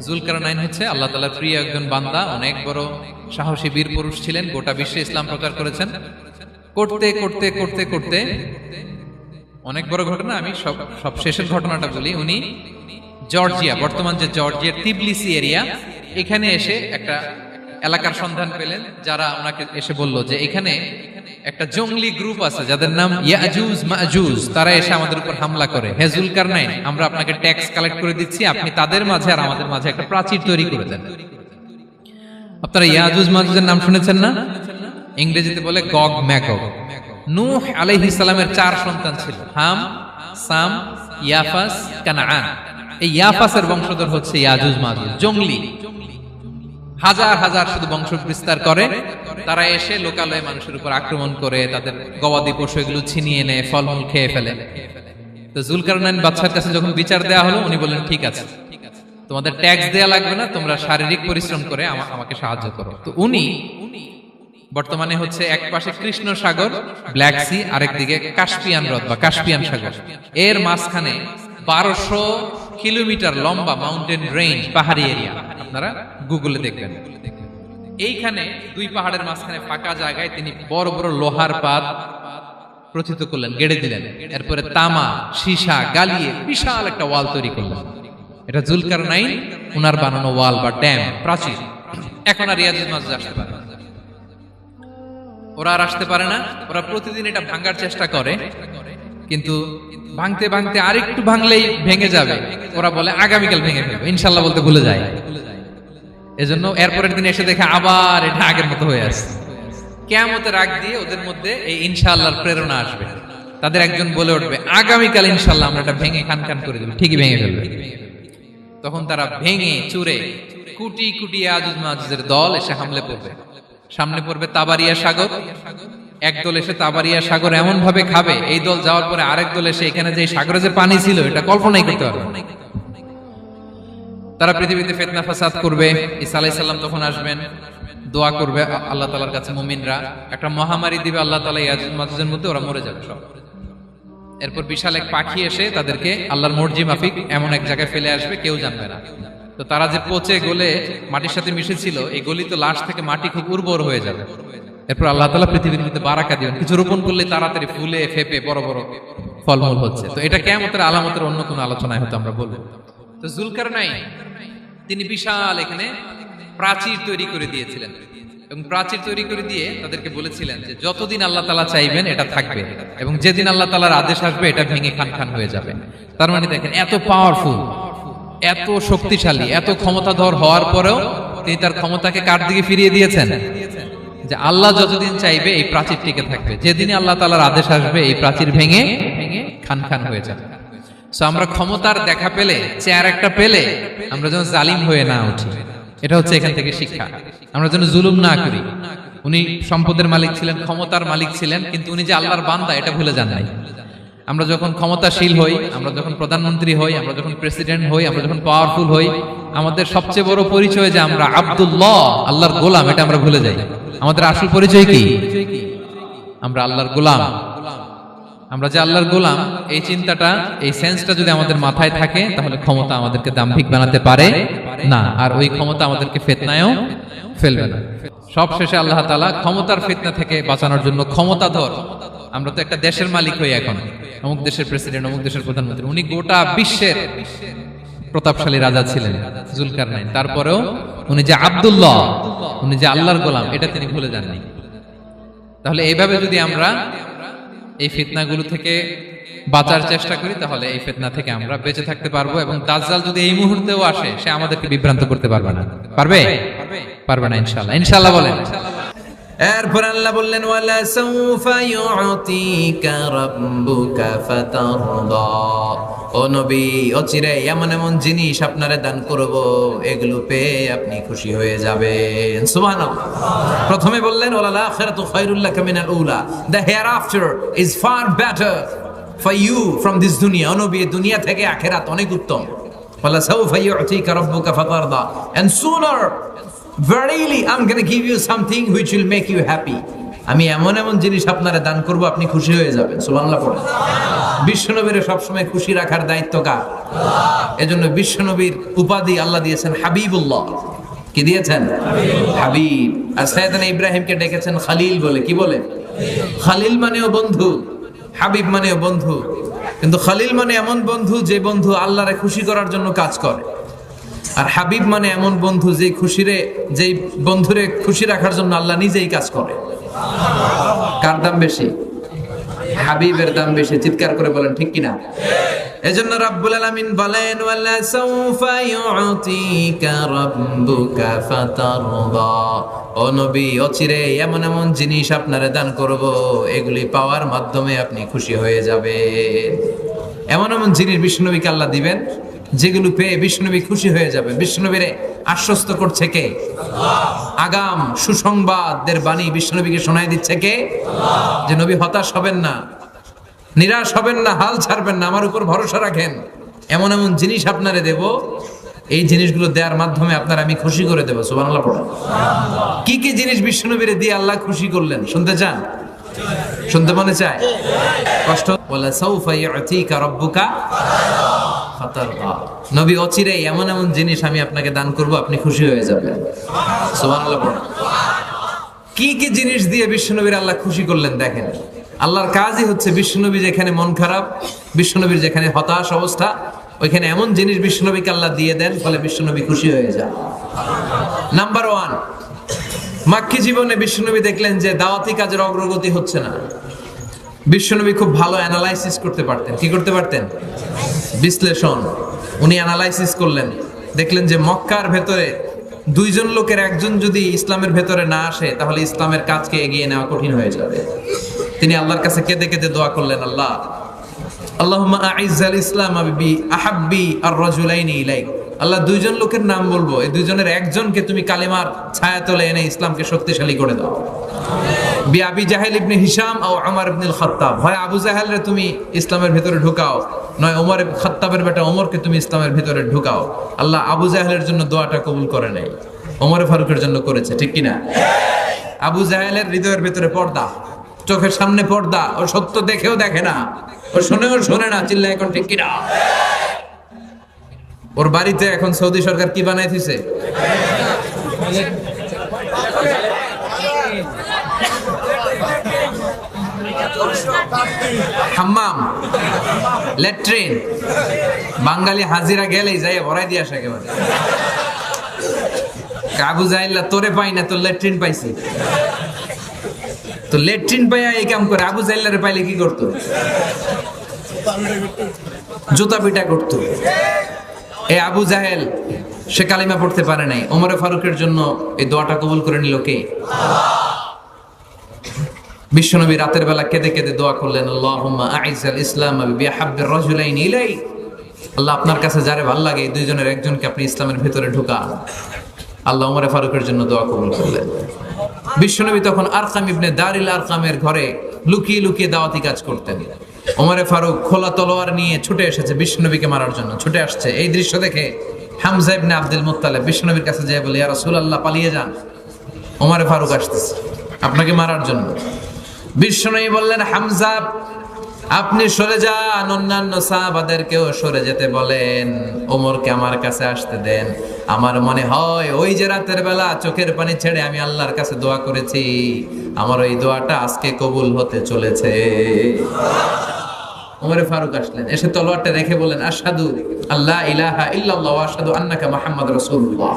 জুলকারনাইন হচ্ছে আল্লাহ তাআলার প্রিয় একজন বান্দা, অনেক বড় সাহসী বীর পুরুষ ছিলেন, গোটা বিশ্বে ইসলাম প্রচার করেছেন। করতে করতে করতে করতে অনেক বড় ঘটনা, আমি সব শেষের ঘটনাটা বলি। উনি জর্জিয়া, বর্তমান যে জর্জিয়ার তিবলিসি এরিয়া, এখানে এসে একটা এলাকার সন্ধান পেলেন, যারা ওনাকে এসে বলল যে এখানে একটা জঙ্গলি গ্রুপ আছে যাদের নাম ইয়াজুজ মাজুজ, তারা এসে আমাদের উপর হামলা করে। হে জুলকারনাইন, আমরা আপনাকে ট্যাক্স কালেক্ট করে দিচ্ছি, আপনি তাদের মাঝে আর আমাদের মাঝে একটা প্রাচীর তৈরি করে দেন। আপনারা ইয়াজুজ মাজুজের নাম শুনেছেন না? ইংরেজিতে বলে গগ ম্যাগগ। নূহ আলাইহিস সালামের 4 সন্তান ছিল, হাম, সাম, ইয়াফাস, কানাআন। এই ইয়াফাসের বংশধর হচ্ছে ইয়াজুজ মাজুজ, জঙ্গলি, হাজার হাজার শুধু বংশ বিস্তার করে। তারা এসে লোকালয়ে মানুষের উপর আক্রমণ করে, তাদের গবাদি পশু এগুলো ছিনিয়ে নেয়, ফলমূল খেয়ে ফেলে। তো জুলকারনাইন বাদশার কাছে যখন বিচার দেওয়া হলো, উনি বললেন ঠিক আছে, তোমাদের ট্যাক্স দেয়া লাগবে না, তোমরা শারীরিক পরিশ্রম করে আমাকে সাহায্য করো। তো উনি বর্তমানে হচ্ছে এক পাশে কৃষ্ণ সাগর, ব্ল্যাক সি, আরেকদিকে কাস্পিয়ান হ্রদ বা কাস্পিয়ান সাগর, এর মাঝখানে 1200 কিলোমিটার লম্বা মাউন্টেন রেঞ্জ, পাহাড়ি এরিয়া, আপনারা গুগলে দেখবেন। এইখানে 2 পাহাড়ের মাঝখানে ফাঁকা জায়গায় তিনি বড় বড় লোহার পাত প্রথিত করলেন, গেড়ে দিলেন। এরপরে তামা, সীসা গালিয়ে বিশাল একটা ওয়াল তৈরি করলেন। এটা জুলকারনাইন উনার বানানো ওয়াল বা ড্যাম, প্রাচীর। এখন আর ইয়াজুজ মাজুজ আসতে পারে না, ওরা আর আসতে পারে না। ওরা প্রতিদিন এটা ভাঙার চেষ্টা করে, কিন্তু ভাঙতে ভাঙতে আরেকটু ভাঙলেই ভেঙে যাবে। ওরা বলে আগামীকাল ভেঙে ফেলবে, ইনশাল্লাহ বলতে ভুলে যায়। এজন্য এরপরের দিন এসে দেখে আবার এটা আগের মতো হয়ে আসছে। কিয়ামতের আগ দিয়ে ওদের মধ্যে এই ইনশাআল্লাহর প্রেরণা আসবে। তাদের একজন বলে উঠবে আগামীকাল ইনশাআল্লাহ আমরা এটা ভেঙে খান খান করে দেব, ঠিকই ভেঙে ফেলবে। তখন তারা ভেঙে চুরে কুটি কুটি ইয়াজুজ মাজুজের দল এসে হামলে পড়বে। সামনে পড়বে তাবারিয়া সাগর, এক দল এসে তাবারিয়া সাগর এমন ভাবে খাবে, এই দল যাওয়ার পরে আরেক দল এসে এখানে যে সাগরে যে পানি ছিল এটা কল্পনাই করতে পারবে না। তারা পৃথিবীতে ফিতনা ফাসাদ করবে। ঈসা আলাইহিস সালাম তখন আসবেন, দোয়া করবে আল্লাহ তাআলার কাছে মুমিনরা, একটা মহামারী দিবে আল্লাহ তাআলা ইয়াজুজ মাজুজের মধ্যে, ওরা মরে যাবে সব। এরপর বিশাল এক পাখি এসে তাদেরকে আল্লাহর মর্জি মাফিক এমন এক জায়গায় ফেলে আসবে, কেউ জানবে না। তো তারা যে পচে গলে মাটির সাথে মিশেছিল, এই গলিত লাশ থেকে মাটি খুব উর্বর হয়ে যাবে। এরপর আল্লাহ তাআলা পৃথিবীর মধ্যে বারাকা দিবেন, কিছু রোপণ করলে তাড়াতাড়ি ফুলে ফেপে বড় বড় ফলমূল হচ্ছে। তো এটা কিয়ামতের আলামতের অন্য কোনো আলোচনায় হয়তো আমরা বলবো। তো জুলকারনাইন তিনি বিশাল এখানে প্রাচীর তৈরি করে দিয়েছিলেন, এবং প্রাচীর তৈরি করে দিয়ে তাদেরকে বলেছিলেন যে যতদিন আল্লাহ তাআলা চাইবেন এটা থাকবে, এবং যেদিন আল্লাহ তাআলার আদেশ আসবে এটা ভেঙে খান খান হয়ে যাবে। তার মানে দেখেন, এত পাওয়ারফুল, এত শক্তিশালী, এত ক্ষমতাধর হওয়ার পরেও তিনি তার ক্ষমতাকে কার দিকে ফিরিয়ে দিয়েছেন? যে আল্লাহ যতদিন চাইবে এই প্রাচীর টিকে থাকবে, যেদিনই আল্লাহ তাআলার আদেশ আসবে এই প্রাচীর ভেঙে খান খান হয়ে যাবে। সো আমরা ক্ষমতার দেখা পেলে, চেয়ার একটা পেলে, আমরা যেন জালিম হয়ে না উঠি, এটা হচ্ছে এখান থেকে শিক্ষা। আমরা যেন জুলুম না করি। উনি সম্পদের মালিক ছিলেন, ক্ষমতার মালিক ছিলেন, কিন্তু উনি যে আল্লাহর বান্দা এটা ভুলে যান নাই। আমরা যখন ক্ষমতাশীল হই, আমরা যখন প্রধানমন্ত্রী হই, আমরা যখন প্রেসিডেন্ট হই, আমরা যখন পাওয়ারফুল হই, আমাদের সবচেয়ে বড় পরিচয় যে আমরা আব্দুল্লাহ, আল্লাহর গোলাম, এটা আমরা ভুলে যাই। আমাদের আসল পরিচয় কি? আমরা আল্লাহর গোলাম। আমরা যে আল্লাহর গোলাম, এই চিন্তাটা, এই সেন্সটা যদি আমাদের মাথায় থাকে, তাহলে ক্ষমতা আমাদেরকে দাম্ভিক বানাতে পারে না, আর ওই ক্ষমতা আমাদেরকে ফিতনায়ও ফেলবে না। সব শেষে আল্লাহ তাআলা ক্ষমতার ফিতনা থেকে বাঁচানোর জন্য ক্ষমতাধর, আমরা তো একটা দেশের মালিক হই এখন, অমুক দেশের প্রেসিডেন্ট, অমুক দেশের প্রধানমন্ত্রী, উনি গোটা বিশ্বের প্রতাপশালী রাজা ছিলেন জুলকারনাইন। তারপরেও উনি যে আব্দুল্লাহ, উনি যে আল্লাহর গোলাম, এটা তিনি ভুলে যাননি। তাহলে এইভাবে যদি আমরা এই ফিতনাগুলো থেকে বাঁচার চেষ্টা করি, তাহলে এই ফিতনা থেকে আমরা বেঁচে থাকতে পারবো। এবং দাজ্জাল যদি এই মুহূর্তেও আসে, সে আমাদেরকে বিভ্রান্ত করতে পারবে না। পারবে? পারবে না ইনশাআল্লাহ। ইনশাআল্লাহ বলেন। এরপর আল্লাহ বললেন, ওয়ালা সাউফা ইউতিকা রাব্বুকা ফাতারদা। ও নবী, অচিরে এমন এমন জিনিস আপনারে দান করব, এগুলো পেয়ে আপনি খুশি হয়ে যাবেন। সুবহানাল্লাহ। প্রথমে বললেন, ওয়ালাল আখিরাতু খায়রুল লাকা মিনাল উলা, the hereafter is far better for you from this দুনিয়া। ও নবী, দুনিয়া থেকে আখিরাত অনেক উত্তম। ওয়ালা সাউফা ইউতিকা রাব্বুকা ফাতারদা, and sooner verily I'm going to give you something which will make you happy. আমি এমন এমন জিনিস আপনারে দান করব, আপনি খুশি হয়ে যাবেন। সুবহানাল্লাহ পড়েন। বিশ্বনবীর সবসময় খুশি রাখার দায়িত্ব কার? এজন্য বিশ্বনবীর উপাধি আল্লাহ দিয়েছেন হাবিবুল্লাহ। কি দিয়েছেন? হাবিব। আর সাইয়েদনা ইব্রাহিমকে ডেকেছেন খালিল বলে। কি বলে? খালিল মানেও বন্ধু, হাবিব মানেও বন্ধু। কিন্তু খালিল মানে এমন বন্ধু যে বন্ধু আল্লাহরে খুশি করার জন্য কাজ করে, আর হাবিব মানে এমন বন্ধু যেই বন্ধুরে খুশি রাখার জন্য আল্লাহ নিজেই কাজ করে। কার দাম বেশি? হাবিবের দাম বেশি। চিৎকার করে বলেন ঠিক কিনা? এজন্য রাব্বুল আলামিন বলেন ওয়ালা সাউফা ইউতিকা রাব্বুকা ফাতারদা। ও নবী, অচিরে এমন এমন জিনিস আপনারে দান করব, এগুলি পাওয়ার মাধ্যমে আপনি খুশি হয়ে যাবেন। এমন এমন জিনিস বিষ্ণুনবীকে আল্লাহ দিবেন যেগুলো পেয়ে বিষ্ণুনবী খুশি হয়ে যাবে। বিষ্ণুনবীরে আশ্বস্ত করছে কে? আগাম সুসংবাদের বাণী বিষ্ণুনবীকে শোনাই দিচ্ছে কে? যে নবী হতাশ হবেন না, নিরাশ হবেন না, হাল ছাড়বেন না, আমার উপর ভরসা রাখেন। এমন এমন জিনিস আপনারে দেব, এই জিনিসগুলো দেওয়ার মাধ্যমে আপনার আমি খুশি করে দেবো। সুবহানাল্লাহ পড়ো। কি কি জিনিস বিষ্ণুনবীরে দিয়ে আল্লাহ খুশি করলেন শুনতে চান? শুনতে মনে চায়? কষ্ট। ওয়ালা সাউফা ইউতিকা রাব্বুকা ফাতারদা। নবী অচিরে এমন এমন জিনিস আমি আপনাকে দান করব, আপনি খুশি হয়ে যাবেন। সুবহানাল্লাহ পড়ো। কি কি জিনিস দিয়ে বিশ্বনবীর আল্লাহ খুশি করলেন দেখেন। আল্লাহর কাজই হচ্ছে বিশ্বনবী যেখানে মন খারাপ, বিশ্বনবীর যেখানে হতাশ অবস্থা, ওইখানে এমন জিনিস বিশ্বনবীকে আল্লাহ দিয়ে দেন, ফলে বিশ্বনবী খুশি হয়ে যান। নাম্বার 1, মাক্কি জীবনে বিশ্বনবী দেখলেন যে দাওয়াতি কাজের অগ্রগতি হচ্ছে না। বিশ্বনবী খুব ভালো অ্যানালাইসিস করতে পারতেন। কি করতে পারতেন? বিশ্লেষণ। উনি অ্যানালাইসিস করলেন, দেখলেন যে মক্কার ভেতরে 2 জন লোকের একজন যদি ইসলামের ভেতরে না আসে, তাহলে ইসলামের কাজকে এগিয়ে নেওয়া কঠিন হয়ে যাবে। তিনি আল্লাহর কাছে কেঁদে কেঁদে দোয়া করলেন, আল্লাহ আল্লাহুম্মা আইজ্জাল ইসলাম বি আহাব্বি আর রাজুলাইনি ইলাইক। আল্লাহ 2 জন লোকের নাম বলবো, এই 2 জনের একজনকে তুমি কালেমার ছায়াতলে এনে ইসলামকে শক্তিশালী করে দাও। বি আবি জাহেল ইবনে হিশাম ও ওমর ইবনে খাত্তাব। হয় আবু জাহেলরে তুমি ইসলামের ভিতরে ঢুকাও, নয় ওমর খাত্তাবের বেটা ওমরকে তুমি ইসলামের ভিতরে ঢুকাও। আল্লাহ আবু জাহেলের জন্য দোয়াটা কবুল করে নাই, ওমর ফারুকের জন্য করেছে। ঠিক কিনা? আবু জাহেলের হৃদয়ের ভিতরে পর্দা, চোখের সামনে পর্দা। ও সত্য দেখেও দেখে না, ও শুনেও শোনে না। চিল্লা এখন ঠিক কিনা? ওর বাড়িতে এখন সৌদি সরকার কি বানাই দিছে? হাম্মাম, ল্যাট্রিন। বাঙালি হাজিরা গেলেই যাই ভরাই দিয়ে আসে একেবারে। আবু জাহেল্লা তোরে পাই না, তোর ল্যাট্রিন পাইছি। তো ল্যাট্রিন পাইয়া এই কাম করে। আবু জাহেল্লারে পাইলে কি করতো? জুতা পিটা করতো। এই আবু জাহেল সে কালিমা পড়তে পারে নাই। ওমর ফারুকের জন্য এই দোয়াটা কবুল করে নিল কে? বিশ্বনবী রাতের বেলা কেঁদে কেঁদে দোয়া করলেন, আল্লাহুম্মা আইজ্জাল ইসলাম বিহাব্বির রাজুলাইনি ইলাই। আল্লাহ আপনার কাছে যারে ভালো লাগে এই 2 জনের একজনকে আপনি ইসলামের ভিতরে ঢুকান। আল্লাহ ওমর ফারুকের জন্য দোয়া কবুল করলেন। বিশ্বনবী তখন আরকাম ইবনে দারিল আরকামের ঘরে লুকিয়ে লুকিয়ে দাওয়াতি কাজ করতেন। ওমর ফারুক খোলা তলোয়ার নিয়ে ছুটে এসেছে বিশ্বনবীকে মারার জন্য। ছুটে আসছে, এই দৃশ্য দেখে হামজা ইবনে আব্দুল মুত্তালিব বিশ্বনবীর কাছে যায় বলে, ইয়া রাসূলুল্লাহ পালিয়ে যান, ওমর ফারুক আসতেছে আপনাকে মারার জন্য। বিশ্বনবী বললেন, হামজা আপনি সরে যান, অন্যান্য সাহাবাদেরকেও সরে যেতে বলেন, ওমরকে আমার কাছে আসতে দেন। আমার মনে হয় ওই যে রাতের বেলা চোখের পানি ছেড়ে আমি আল্লাহর কাছে দোয়া করেছি, আমার ওই দোয়াটা আজকে কবুল হতে চলেছে। ওমর ফারুক আসলেন, এসে তলোয়ারটা রেখে বলেন, আশহাদু আল্লা ইলাহা ইল্লাল্লাহ ওয়া আশহাদু আন্নাকা মুহাম্মাদুর রাসূলুল্লাহ।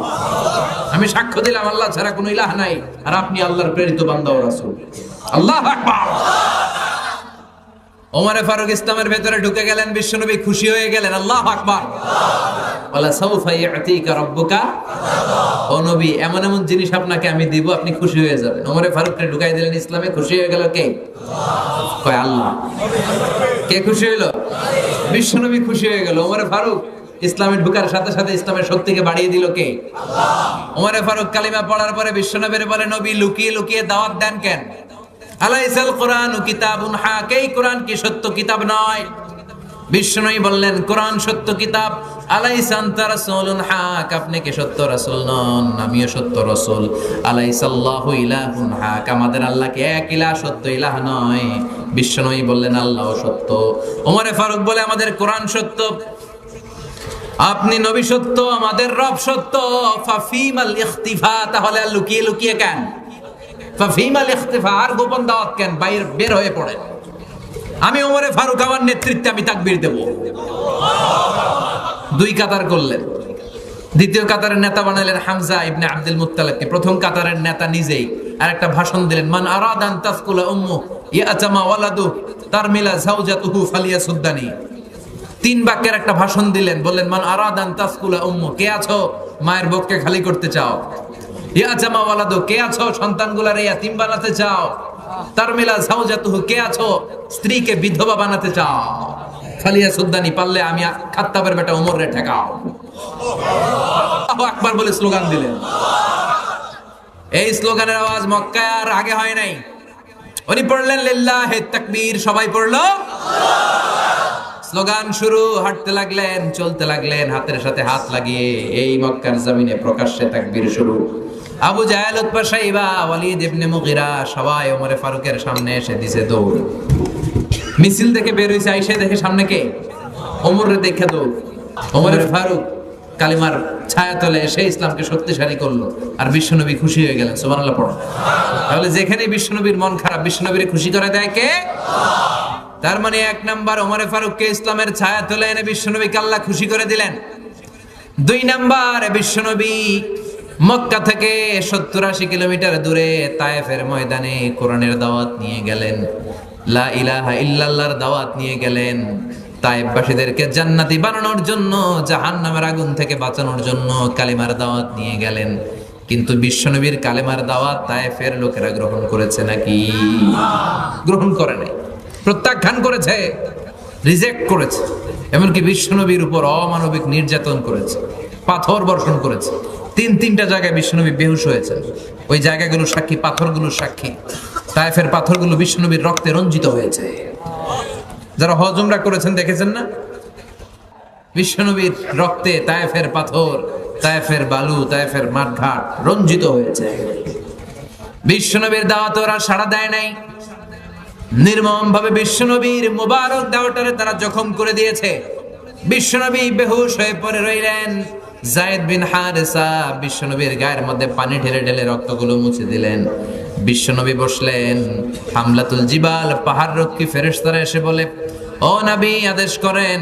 আমি সাক্ষ্য দিলাম আল্লাহ ছাড়া কোনো ইলাহ নাই, আর আপনি আল্লাহর প্রেরিত বান্দা ও রাসূল। আল্লাহু আকবার। ওমর ফারুক ইসলামের ভেতরে ঢুকে গেলেন, বিশ্বনবী খুশি হয়ে গেলেন। আল্লাহু আকবার। ওয়ালা সাউফা ইউতিকা রাব্বুকা। ও নবী, এমন এমন জিনিস আপনাকে আমি দিব, আপনি খুশি হয়ে যাবেন। ওমর ফারুককে ঢুকাই দিলেন ইসলামে। খুশি হয়ে গেল কে? কয় আল্লাহ। কে খুশি হইল? বিশ্বনবী খুশি হয়ে গেল। ওমর ফারুক ইসলামে ঢুকার সাথে সাথে ইসলামের শক্তিকে বাড়িয়ে দিল কে? ওমর ফারুক কালিমা পড়ার পরে বিশ্বনবীর বলে, নবী লুকিয়ে লুকিয়ে দাওয়াত দেন কেন? আলাইসাল কোরআন কিতাবুন হাক। এই কোরআন কি সত্য কিতাব নয়? বিশ্বনবী বললেন, কোরআন সত্য কিতাব। আলাইসা আনতা রাসূলুন হাক। আপনি কি সত্য রাসূল নন? আমিও সত্য রাসূল। আলাইসাল্লাহু ইলাহুন হাক। আমাদের আল্লাহ কি এক ইলাহ, সত্য ইলাহ নয়? বিশ্বনবী বললেন আল্লাহ সত্য। ওমরে ফারুক বলে আমাদের কোরআন সত্য, আপনি নবী সত্য, আমাদের রব সত্য। ফাফিমাল ইখতিফা, তাহলে আর লুকিয়ে লুকিয়ে কেন? ফাফিমাল ইখতিফা, আর গোপন দাওয়াত কেন? বাইরে বের হয়ে পড়েন। আমি ওমরে ফারুক, আমার নেতৃত্বে আমি তাকবীর দেব। দুই কাতার করলেন। দ্বিতীয় কাতারের নেতা বানালেন হামজা ইবনে আব্দুল মুত্তালিবকে। প্রথম কাতারের নেতা নিজেই আর একটা ভাষণ দিলেন, মান আরাদান তাসকুলা উম্মু ইয়াতামা ওয়ালাদু তারমিলা যাওজাতুহু ফালিয়াসুদ্দানি। তিন বাক্যের একটা ভাষণ দিলেন, বললেন মান আরাদান তাসকুলা উম্মু, কে আছো মায়ের বুককে খালি করতে চাও? ইয়াতামা ওয়ালাদু, কে আছো সন্তানগুলার ইয়াতিম বানাতে চাও? তারমিলা যাওজাতুহু, কে আছো স্ত্রীকে বিধবা বানাতে চাও? ফালিয়াসুদ্দানি, পারলে আমি খাত্তাবের বেটা ওমর রে ঠেকাও। আল্লাহু আকবার বলে স্লোগান দিলেন। এই স্লোগানের আওয়াজ মক্কায় আর আগে হয় নাই। উনি পড়লেন লিল্লাহি তাকবীর, সবাই পড়লো স্লোগান শুরু। হাঁটতে লাগলেন, চলতে লাগলেন, হাতের সাথে হাত লাগিয়ে এই মক্কার জমিনে প্রকাশ্যে তাকবীর শুরু। আবু জাহেল, উতবা, শাইবা, ওয়ালিদ ইবনে মুগিরা সবাই ওমরে ফারুকের সামনে এসে দিছে দৌড়। মিছিল দেখে বের হইছে, আইসে দেখে সামনে কে? ওমরে দেখে দৌড়। ওমরে ফারুক কালিমার ছায়া তলে এসে ইসলামকে শক্তিশালী করলো, আর বিশ্বনবী খুশি হয়ে গেলেন। সুবহানাল্লাহ পড়ো। তাহলে যেখানে বিশ্বনবীর মন খারাপ, বিশ্বনবীর খুশি করে দেয় কে? তার মানে এক নাম্বার, ওমরে ফারুককে ইসলামের ছায়া তলে এনে বিশ্বনবীকে আল্লাহ খুশি করে দিলেন। দুই নাম্বার, বিশ্বনবী মক্কা থেকে 70-80 কিলোমিটার দূরে তায়েফের ময়দানে কোরআনের দাওয়াত নিয়ে গেলেন, লা ইলাহা ইল্লাল্লাহর দাওয়াত নিয়ে গেলেন। তায়েফবাসীদেরকে জান্নাতি বানানোর জন্য, জাহান্নামের আগুন থেকে বাঁচানোর জন্য কালিমার দাওয়াত নিয়ে গেলেন। কিন্তু বিশ্বনবীর কালিমার দাওয়াত তায়েফের লোকেরা গ্রহণ করেছে নাকি? গ্রহণ করে নাই, প্রত্যাখ্যান করেছে, রিজেক্ট করেছে। এমনকি বিশ্বনবীর উপর অমানবিক নির্যাতন করেছে, পাথর বর্ষণ করেছে। তিনটা জায়গায় বিশ্বনবী বেহুশ হয়েছে। ওই জায়গাগুলো সাক্ষী, পাথরগুলো সাক্ষী। তায়েফের পাথরগুলো বিশ্বনবীর রক্তে রঞ্জিত হয়েছে। যারা হজ উমরা করেছেন দেখেছেন না, বিশ্বনবীর রক্তে তায়েফের পাথর, তায়েফের বালু, তায়েফের মাঠঘাট রঞ্জিত হয়েছে। বিশ্বনবীর দাওয়াত ওরা সাড়া দেয় নাই। নির্মম ভাবে বিশ্বনবীর মুবারক দাওয়াটারে তারা জখম করে দিয়েছে। বিশ্বনবী বেহুশ হয়ে পড়ে রইলেন। যায়েদ বিন হারেসা বিশ্বনবীর গায়ের মধ্যে পানি ঢেলে ঢেলে রক্তগুলো মুছে দিলেন। বিশ্বনবী বসলেন। হামলাতুল জিবাল, পাহাড় রক্ষী ফেরেশতারা এসে বলে, ও নবী আদেশ করেন,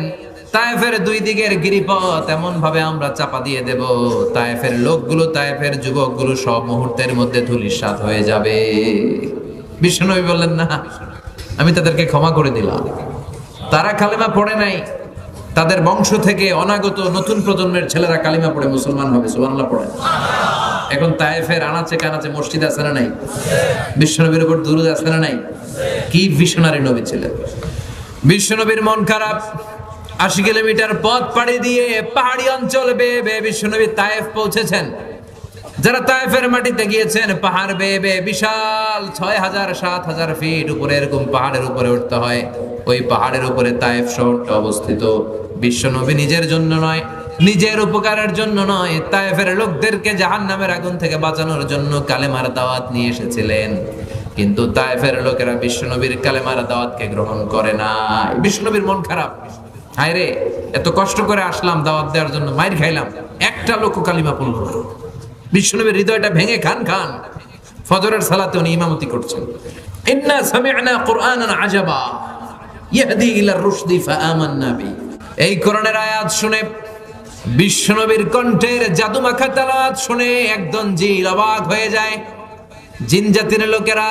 তায়েফের দুই দিকের গিরিপথ এমন ভাবে আমরা চাপা দিয়ে দেব, তায়েফের লোকগুলো, তায়েফের যুবকগুলো সব মুহূর্তের মধ্যে ধূলিসাৎ হয়ে যাবে। বিশ্বনবী বললেন, না, আমি তাদেরকে ক্ষমা করে দিলাম। তারা কালেমা পড়ে নাই, তাদের বংশ থেকে অনাগত নতুন প্রজন্মের ছেলেরা কালিমা পড়ে মুসলমান হবে। সুবহানাল্লাহ পড়ে। এখন তায়েফের আনাচে কানাচে মসজিদ আছে না নাই? বিশ্বনবীর উপর দুরূদ আছে না নাই? কি ভিশনারি নবী ছিলেন। বিশ্বনবীর মন খারাপ। 80 কিলোমিটার পথ পাড়ি দিয়ে পাহাড়ি অঞ্চল বেয়ে বেয়ে বিশ্বনবী তায়েফ পৌঁছেছেন। যারা তায়েফের মাটিতে গিয়েছেন, পাহাড় বেয়ে বেয়ে বিশাল 6000-7000 ফিট উপরে এরকম পাহাড়ের উপরে উঠতে হয়। ওই পাহাড়ের উপরে তায়েফ শহরটা অবস্থিত। বিশ্বনবী নিজের জন্য নয়, নিজের উপকারের জন্য নয়, তায়েফের লোকদেরকে জাহান্নামের আগুন থেকে বাঁচানোর জন্য কালেমার দাওয়াত নিয়ে এসেছিলেন। কিন্তু তায়েফের লোকেরা বিশ্বনবীর কালেমার দাওয়াতকে গ্রহণ করে না। বিশ্বনবীর মন খারাপ। হায় রে, এত কষ্ট করে আসলাম দাওয়াত দেওয়ার জন্য, মাইর খাইলাম, একটা লোক কালিমা পড়ল না। বিশ্বনবীর হৃদয়টা ভেঙে খান খান। ফজরের সালাতে উনি ইমামতি করছেন। ইন্না সামি'না কুরআনান আজাবা ইয়াহদি ইলার রুশদি ফাআমান্না বি। এই কোরআনের আয়াত শুনে, বিশ্বনবীর কণ্ঠের জাদুমাখা তেলাওয়াত শুনে একদম জিল অবাক হয়ে যায়। জিন জাতির লোকেরা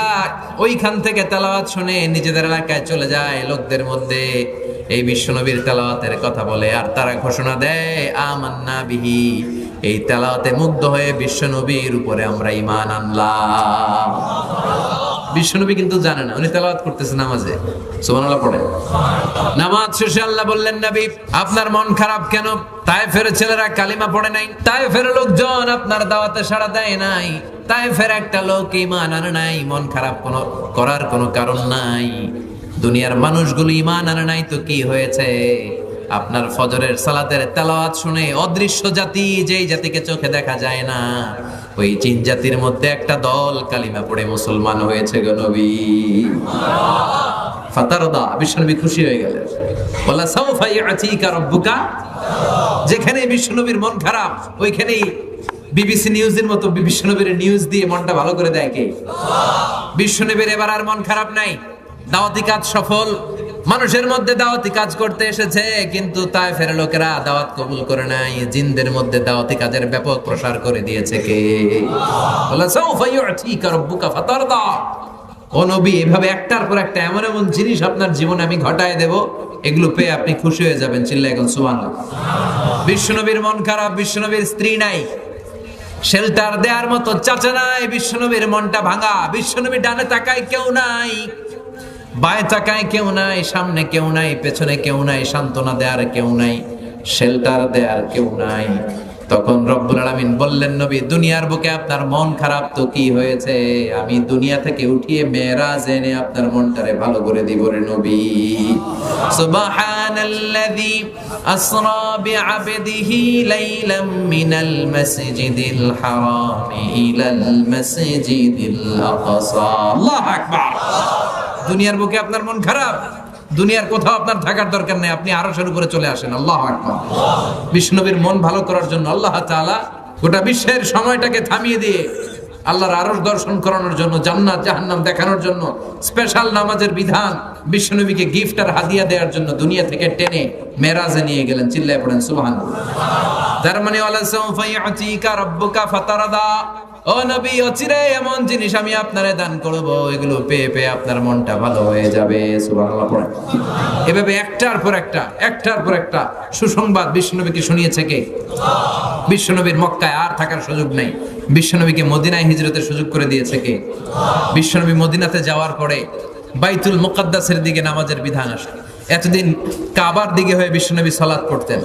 ওইখান থেকে তেলাওয়াত শুনে নিজেদের এলাকায় চলে যায়, লোকদের মধ্যে এই বিশ্বনবীর তেলাওয়াতের কথা বলে, আর তারা ঘোষণা দেয় আমান্না বিহি। এই তেলাওয়াতে মুগ্ধ হয়ে বিশ্বনবীর উপরে আমরা ঈমান আনলাম। বিশ্বনবী কিন্তু জানে না, উনি তেলাওয়াত করতেছে নামাজে। সুবহানাল্লাহ পড়ে। নামাজ শেষে আল্লাহ বললেন, নবী আপনার মন খারাপ কেন? তায়েফের ছেলেরা কালিমা পড়ে নাই, তায়েফের লোকজন আপনার দাওয়াতে সাড়া দেয় নাই, তায়েফের একটা লোক ঈমান আনে নাই। মন খারাপ করার কোনো কারণ নাই। দুনিয়ার মানুষগুলো ঈমান আনে নাই তো কি হয়েছে? আপনার ফজরের সালাতের তেলাওয়াত শুনে অদৃশ্য জাতি, যেই জাতিকে চোখে দেখা যায় না, ওই জিন জাতির মধ্যে একটা দল কালিমা পড়ে মুসলমান হয়েছে গো নবী। ফাতারদা, বিশ্বনবী খুশি হয়ে গেলেন। ওয়ালা সাউফা ইয়াতিকা রাব্বুকা, যেখানে বিশ্বনবীর মন খারাপ ওইখানেই বিবিসি নিউজের মতো বিশ্বনবীর নিউজ দিয়ে মনটা ভালো করে দেয় কে? বিশ্বনবীর এবার আর মন খারাপ নাই, দাওয়াতি কাজ সফল। মানুষের মধ্যে দাওয়াতি কাজ করতে এসেছে, কিন্তু তায়েফের লোকেরা দাওয়াত কবুল করে নাই। জিনদের মধ্যে দাওয়াতি কাজের ব্যাপক প্রসার করে দিয়েছে কে? ওয়ালা সাউফা ইয়াতিকা রাব্বুকা ফাতারদা। ও নবী, এভাবে একটার পর একটা এমন এমন জিনিস আপনার জীবনে আমি ঘটায় দেব, এগুলো পেয়ে আপনি খুশি হয়ে যাবেন। চিল্লায় এখন সুবহানাল্লাহ। বিশ্বনবীর মন খারাপ, বিশ্বনবীর স্ত্রী নাই, শেল্টার দেওয়ার মতো চাচা নাই, বিশ্বনবীর মনটা ভাঙা। বিশ্বনবী ডানে তাকায় কেউ নাই, বায়ে তাকায় কেউ নাই, সামনে কেউ নাই, পেছনে কেউ নাই, সান্ত্বনা দেওয়ার কেউ নাই, শেল্টার দেওয়ার কেউ নাই। তখন রব্বুল আলামিন বললেন, নবী দুনিয়ার বুকে আপনার মন খারাপ তো কি হয়েছে, আমি দুনিয়া থেকে উঠিয়ে মেরাজ এনে আপনার মনটারে ভালো করে দিব রে নবী। সুবহানাল্লাযী আসরা বিআবদিহি লাইলাম মিনাল মাসজিদিল হারাম ইলাল মাসজিদিল আকসা। আল্লাহু আকবার। দুনিয়ার বুকে আপনার মন খারাপ, দুনিয়ার কোথাও আপনার থাকার দরকার নেই, আপনি আরশের উপরে চলে আসেন। আল্লাহু আকবার। বিষ্ণুবীর মন ভালো করার জন্য আল্লাহ তাআলা গোটা বিশ্বের সময়টাকে থামিয়ে দিয়ে আল্লাহর আরশ দর্শন করানোর জন্য, জান্নাত জাহান্নাম দেখানোর জন্য স্পেশাল নামাজের বিধান, বিশ্বনবীকে গিফট আর হাদিয়া দেওয়ার জন্য দুনিয়া থেকে টেনে মেরাজে নিয়ে গেলেন। চিল্লায় পড়েন সুবহানাল্লাহ। তার মানে ওয়ালা সাউফা ইয়াতিকা রাব্বুকা ফাতারদা, ও নবী অচিরে এমন জিনিস আমি আপনারে দান করব, এগুলো পেয়ে পেয়ে আপনার মনটা ভালো হয়ে যাবে। সুবহানাল্লাহ পড়েন। এভাবে একটার পর একটা সুসংবাদ বিশ্বনবীকে শুনিয়েছে কে? বিশ্বনবীর মক্কায় আর থাকার সুযোগ নেই, বিশ্বনবীকে মদিনায় হিজরতের সুযোগ করে দিয়েছে কে? বিশ্বনবী মদিনাতে যাওয়ার পরে বাইতুল মুকাদ্দাসের দিকে নামাজের বিধান আসে। এতদিন কাবার দিকে হয়ে বিশ্বনবী সালাত পড়তেন,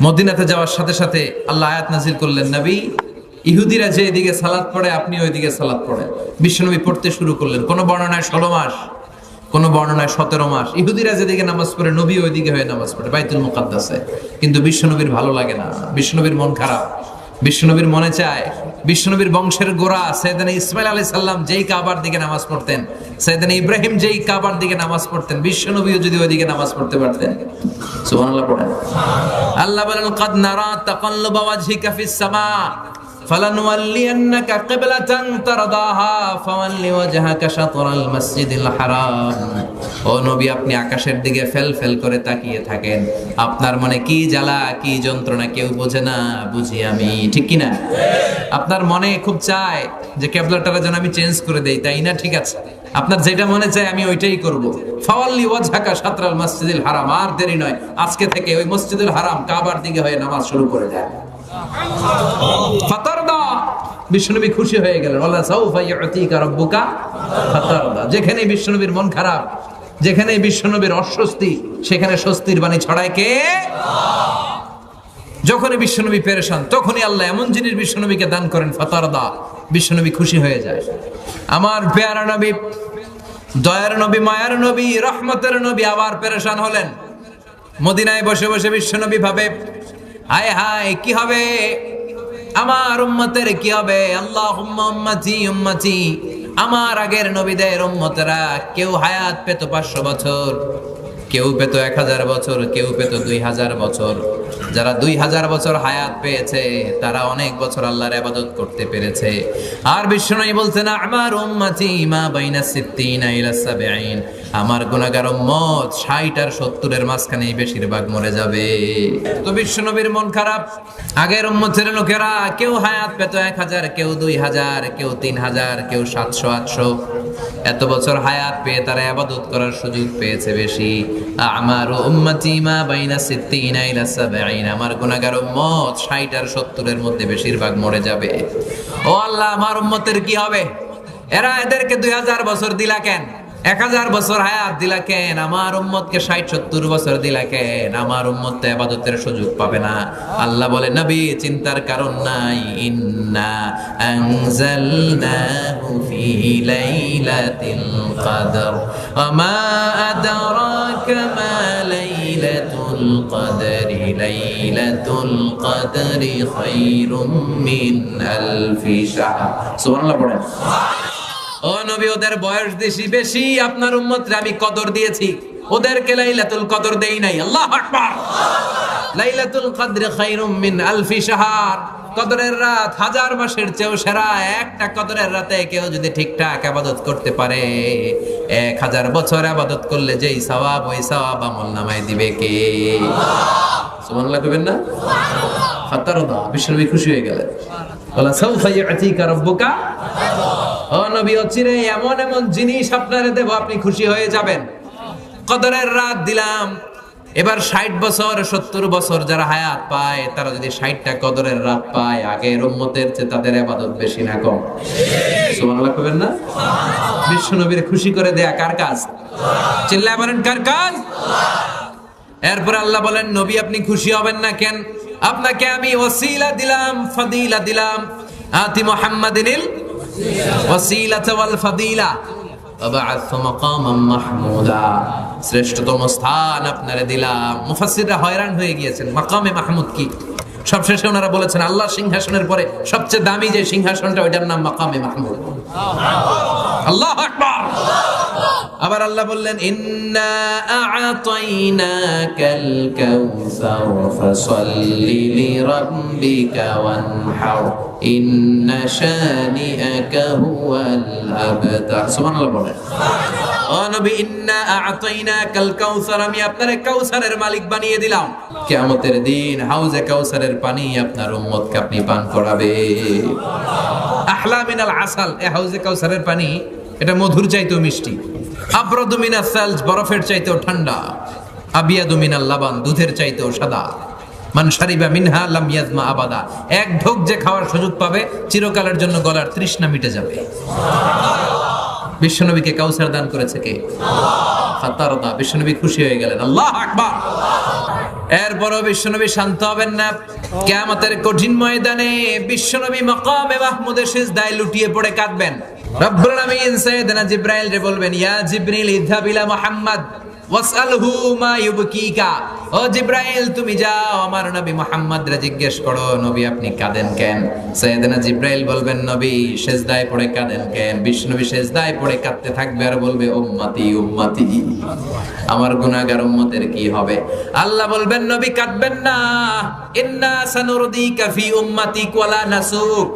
মদিনাতে যাওয়ার সাথে সাথে আল্লাহ আয়াত নাজিল করলেন, নবী ইহুদিরা যে এদিকে সালাত পড়ে আপনি ওইদিকে সালাত পড়েন। বিশ্বনবী পড়তে শুরু করলেন। কোন বর্ণনায় 16 মাস, কোন বর্ণনায় 17 মাস। ইহুদিরা যেদিকে নামাজ পড়ে নবী ওইদিকে হয়ে নামাজ পড়ে বাইতুল মুকাদ্দাসে। কিন্তু বিশ্বনবীর ভালো লাগে না, বিশ্বনবীর মন খারাপ। বিশ্বনবীর মনে চায় বিশ্বনবীর বংশের গোড়া সাইয়েদনা ইসমাইল আলাইহিস সালাম যেই কাবার দিকে নামাজ পড়তেন, সাইয়েদনা ইব্রাহিম যেই কাবার দিকে নামাজ পড়তেন, বিশ্বনবীও যদি ওইদিকে নামাজ পড়তে পারতেন। সুবহানাল্লাহ পড়েন। আল্লাহ বলেন, কাদ নারা তাকাল্লুবা ওয়াজহিকা ফিস সামা ফালানুওয়াল্লিয়ান্নাকা কিবলাতান তারদাহা ফাওয়াল্লি ওয়াজহাকা শাতরাল মাসজিদিল হারাম। ও নবী, আপনি আকাশের দিকে ফেল করে তাকিয়ে থাকেন, আপনার মনে কি জ্বালা কি যন্ত্রণা কেউ বোঝে না, বুঝি আমি, ঠিক কি না? আপনার মনে খুব চায় যে কিবলাটারে যেন আমি চেঞ্জ করে দেই, তাই না? ঠিক আছে, আপনার যেটা মনে চায় আমি ওইটাই করব। ফাওয়াল্লি ওয়াজহাকা শাতরাল মাসজিদিল হারাম, আর দেরি নয়, আজকে থেকে ওই মসজিদুল হারাম কাবার দিকে হয়ে নামাজ শুরু করে দেয়। ফাতারদা, বিশ্বনবী খুশি হয়ে গেলেন। ওয়ালা সাউফা ইয়াতিকা রাব্বুকা ফাতারদা। যেখানে বিশ্বনবীর মন খারাপ, যেখানে বিশ্বনবীর অস্বস্তি, সেখানে স্বস্তির বাণী ছড়ায় কে? যখনই বিশ্বনবী পেরেশান তখনই আল্লাহ এমন জিনিস বিশ্বনবীকে দান করেন, ফাতারদা, বিশ্বনবী খুশি হয়ে যায়। আমার প্যারা নবী, দয়ার নবী, মায়ার নবী, রহমতের নবী আবার পেরেশান হলেন। মদিনায় বসে বসে বিশ্বনবী ভাবে, হায় হায় কি হবে আমার উম্মতের, কি হবে? আল্লাহুম্মা উম্মতি উম্মতি, আমার আগের নবীদের উম্মতেরা কেউ হায়াত পেত 500 বছর, কেউ পেত 1000 বছর, কেউ পেত 2000 বছর। যারা 2000 বছর হায়াত পেয়েছে তারা অনেক বছর আল্লাহর ইবাদত করতে পেরেছে। আর বিশ্বনবী বলছেন, আমার উম্মতি মা বাইনা 60 ইলা 70, আমার গুনাহগার উম্মত 60 আর 70 এর মাঝখানেই বেশিরভাগ মরে যাবে। তো বিশ্বনবীর মন খারাপ। আগের উম্মতের লোকেরা কেউ হায়াত পেত 1000, কেউ 2000, কেউ 3000, কেউ 700 800। এত বছর হায়াত পেয়ে তারা ইবাদত করার সুযোগ পেয়েছে বেশি। আমার উম্মতি মা বাইনা 60 ইলা 70, আমার গুনাহগার উম্মত 60 আর 70 এর মধ্যে বেশিরভাগ মরে যাবে। ও আল্লাহ, আমার উম্মতের কি হবে? এরা এদেরকে 2000 বছর দিলা কেন, 1000 বছর হায়াত দিলা কেন, আমার উম্মতকে 60-70 বছর দিলা কেন? আমার উম্মত তো ইবাদতের সুযোগ পাবে না। আল্লাহ বলে, নবী চিন্তার কারণ নাই, ইন্না আনজালনাহু ফি লাইলাতিল কদর ওয়া মা আদরাকা মা লাইলাতুল কদরি, লাইলাতুল কদরি খায়রুম মিন আলফি শাহর। সুবহানাল্লাহ পড়েন। ও ও নবী, ওদের বয়স বেশি বেশি, আপনার উম্মতরে আমি কদর দিয়েছি, ওদেরকে লাইলাতুল কদর দেই নাই। আল্লাহু আকবার। লাইলাতুল কদর খায়রুম মিন আলফি শাহর। কদরের রাত 1000 মাসের চেয়েও সেরা। একটা কদরের রাতে কেউ যদি ঠিকঠাক ইবাদত করতে পারে, 1000 বছর ইবাদত করলে যেই সওয়াব, ওই সওয়াব আমলনামায় দিবে কে? সুবহানাল্লাহ কইবেন না? সুবহানাল্লাহ। ফাতারদা, বিশ্বনবী খুশি হয়ে গেলেন। ওয়ালা সাউফা ইউতিকা রাব্বুকা। ও নবী, অচিরে এমন এমন জিনিস আপনারে দেব, আপনি খুশি হয়ে যাবেন। কদরের রাত দিলাম। এবার 60 বছর 70 বছর যারা হায়াত পায়, তারা যদি 60টা কদরের রাত পায়, আগের উম্মতের চেয়ে তাদের ইবাদত বেশি না কম? সুবহানাল্লাহ কইবেন না? বিশ্ব নবীর খুশি করে দেয়া কার কাজ? চিল্লায় বলেন কার কাজ? এরপর আল্লাহ বলেন, নবী আপনি খুশি হবেন না কেন? আপনাকে আমি ওসিলা দিলাম, ফাদিলা দিলাম। আতি মুহাম্মাদিনিল ওয়াসিলাতা ওয়াল ফাদিলা ওয়াবআথু মাকামান মাহমুদা। শ্রেষ্ঠতম স্থান আপনারে দিলাম। মুফাসসিররা হয়রান হয়ে গিয়েছেন, মাকামে মাহমুদ কি? সবশেষে ওনারা বলেছেন আল্লাহর সিংহাসনের পরে সবচেয়ে দামি যে সিংহাসনটা, ওইটার নাম মাকামে মাহমুদ। আল্লাহু আকবার। আবার আল্লাহ বললেন, ইন্না আ'তাইনাকাল কাউসার ফাসাল্লি লিরাব্বিকা ওয়ানহার ইন্না শানিআকা হুয়াল আবতার। সুবহানাল্লাহ বলেন। ও নবী, ইন্না আ'তাইনাকাল কাউসার, আমি আপনারে কাউসারের মালিক বানিয়ে দিলাম। কিয়ামতের দিন হাউজে কাউসারের পানি আপনার উম্মতকে আপনি পান করাবে। আহলা মিনাল আসাল, এই হাউজে কাউসারের পানি এটা মধুর চাইতেও মিষ্টি। আবরাদু মিনাস সালজ, বরফের চাইতেও ঠান্ডা। আবিয়াদু মিনাল লাবান, দুধের চাইতেও সাদা। মান শারিবা মিনহা লাম ইয়াজমা আবাদা, এক ঢোক যে খাওয়ার সুযোগ পাবে, চিরকালের জন্য গলার তৃষ্ণা মিটে যাবে। বিশ্বনবীকে কাউসার দান করেছে কে? ফাতারদা, বিশ্বনবী খুশি হয়ে গেলেন। আল্লাহু আকবার। এরপরও বিশ্বনবী শান্ত হবেন না। কিয়ামতের কঠিন ময়দানে বিশ্বনবী মাকামে মাহমুদে সিজদায় লুটিয়ে পড়ে কাঁদবেন। রব্বুল আলামিন সাইয়েদনা জিবরাইল রে বলবেন, ইয়া জিবরিল ইযহাব ইলা মুহাম্মদ ওয়াসআলহু মা ইউবকিকা। ও জিবরাইল, তুমি যাও আমার নবী মুহাম্মদ রে জিজ্ঞেস করো, নবী আপনি কাঁদেন কেন? সাইয়েদনা জিবরাইল বলবেন, নবী সিজদায় পড়ে কাঁদেন কেন? বিশ্বনবী সিজদায় পড়ে কাঁদতে থাকবে আর বলবে, উম্মতি উম্মতি, আমার গুনাহগার উম্মতের কি হবে? আল্লাহ বলবেন, নবী কাঁদবেন না। ইন্না সানুরদিকা ফি উম্মাতিক ওয়ালা নাসুক।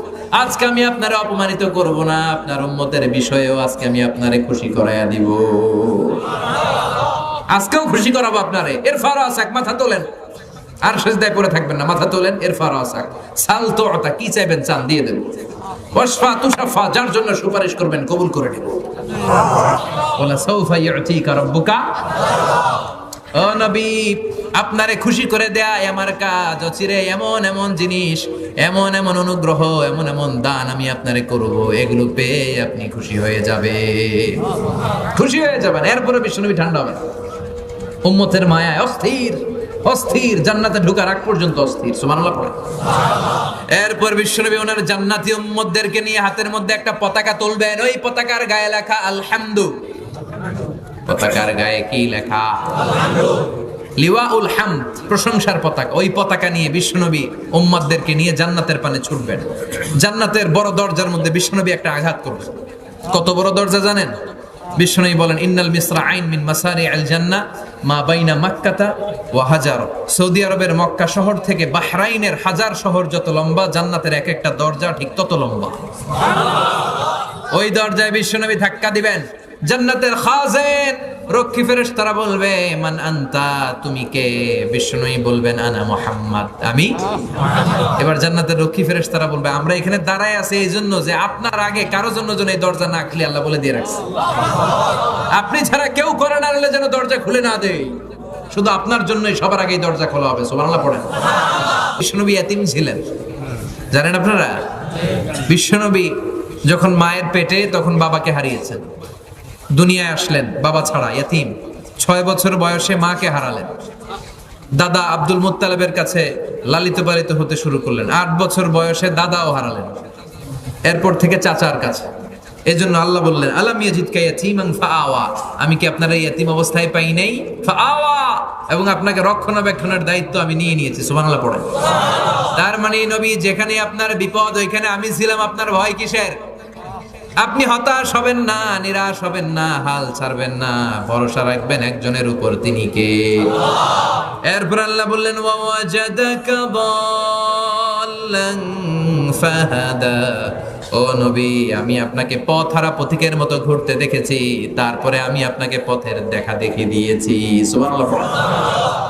আজকে আমি আপনারে অপমানিত করব না, আপনার উম্মতের বিষয়েও আজকে আমি আপনারে খুশি করাইয়া দিব। আজকেও খুশি করাবো আপনারে। ইরফা রাসাক, মাথা তোলেন। আর সিজদায় পড়ে থাকবেন না, মাথা তোলেন। ইরফা রাসাক, সাল তুতা, কি চাইবেন চান দিয়ে দেব। ওয়াশফা তুশাফা, যার জন্য সুপারিশ করবেন কবুল করে নেব। ওয়ালা সাউফা ইউতিকা রাব্বুকা। ও নবী, আপনারে খুশি করে দেয়া আমার কাজ। অচিরে এমন এমন জিনিস, এমন এমন অনুগ্রহ, এমন এমন দান আমি আপনারে করব, এগুলো পেয়ে আপনি খুশি হয়ে যাবে, খুশি হয়ে যাবেন। এরপরে বিশ্বনবী ঠান্ডা হবেন। উম্মতের মায়ায় অস্থির, অস্থির, জান্নাতে ঢোকার আগ পর্যন্ত অস্থির। সুবহানাল্লাহ পড়ে। এরপর বিশ্বনবী ওনার জান্নাতি উম্মতদেরকে নিয়ে হাতের মধ্যে একটা পতাকা তুলবেন। ওই পতাকার গায়ে লেখা আলহামদু। পতাকার গায়ে কি লেখা? লিওয়াউল হামদ, প্রশংসার পতাকা। ওই পতাকা নিয়ে বিশ্বনবী উম্মতদেরকে নিয়ে জান্নাতের পানে ছুটবেন। জান্নাতের বড় দরজার মধ্যে বিশ্বনবী একটা আঘাত করবেন। কত বড় দরজা জানেন? বিশ্বনবী বলেন, ইন্নাল মিসরাআইন মিন মাসারিআল জান্নাহ মা বাইনা মাক্কাতা ওয়া হাজার। সৌদি আরবের মক্কা শহর থেকে বাহরাইনের হাজার শহর যত লম্বা, জান্নাতের এক একটা দরজা ঠিক তত লম্বা। ওই দরজায় বিশ্বনবী ধাক্কা দিবেন। জান্নাতের খাজেন, রক্ষী ফেরেশতারা বলবে, মান আনতা, তুমি কে? বিশ্বনবী বলবেন, আনা মুহাম্মদ, আমি। এবার জান্নাতের রক্ষী ফেরেশতারা বলবে, আমরা এখানে দাঁড়ায় আছি এই জন্য যে আপনার আগে কারো জন্য যেন এই দরজা না খুলে আল্লাহ বলে দিয়ে রাখছে। আপনি ছাড়া কেউ করে না হলে যেন দরজা খুলে না দেয়, শুধু আপনার জন্যই সবার আগে দরজা খোলা হবে। সুবহানাল্লাহ পড়েন। বিশ্বনবী এতিম ছিলেন, জানেন আপনারা? বিশ্বনবী যখন মায়ের পেটে, তখন বাবাকে হারিয়েছেন। দুনিয়ায় আসলেন বাবা ছাড়া, ইয়াতীম। 6 বছর বয়সে মাকে হারালেন। দাদা আব্দুল মুত্তালিবের কাছে লালিত পালিত হতে শুরু করলেন। 8 বছর বয়সে দাদাও হারালেন। এরপর থেকে চাচার কাছে। এজন্য আল্লাহ বললেন, আলাম ইয়াজিদকা ইয়াতীমান ফাআওয়া, আমি কি আপনার এই ইয়াতীম অবস্থায় পাই নাই? ফাআওয়া, এবং আপনাকে রক্ষণাবেক্ষণের দায়িত্ব আমি নিয়ে নিয়েছি। সুবহানাল্লাহ পড়েন। তার মানে নবী, যেখানে আপনার বিপদ ওইখানে আমি ছিলাম, আপনার ভয় কিসের? আপনি হতাশ হবেন না, নিরাশ হবেন না, হাল ছাড়বেন না, ভরসা রাখবেন একজনের উপর, তিনি কে? এরপর আল্লাহ বললেন ওয়াজাদাকা দাল্লান ফাহাদা। ও নবী, আমি আপনাকে পথহারা পথিকের মতো ঘুরতে দেখেছি, তারপরে আমি আপনাকে পথের দেখা দেখিয়ে দিয়েছি। সুবহানাল্লাহ।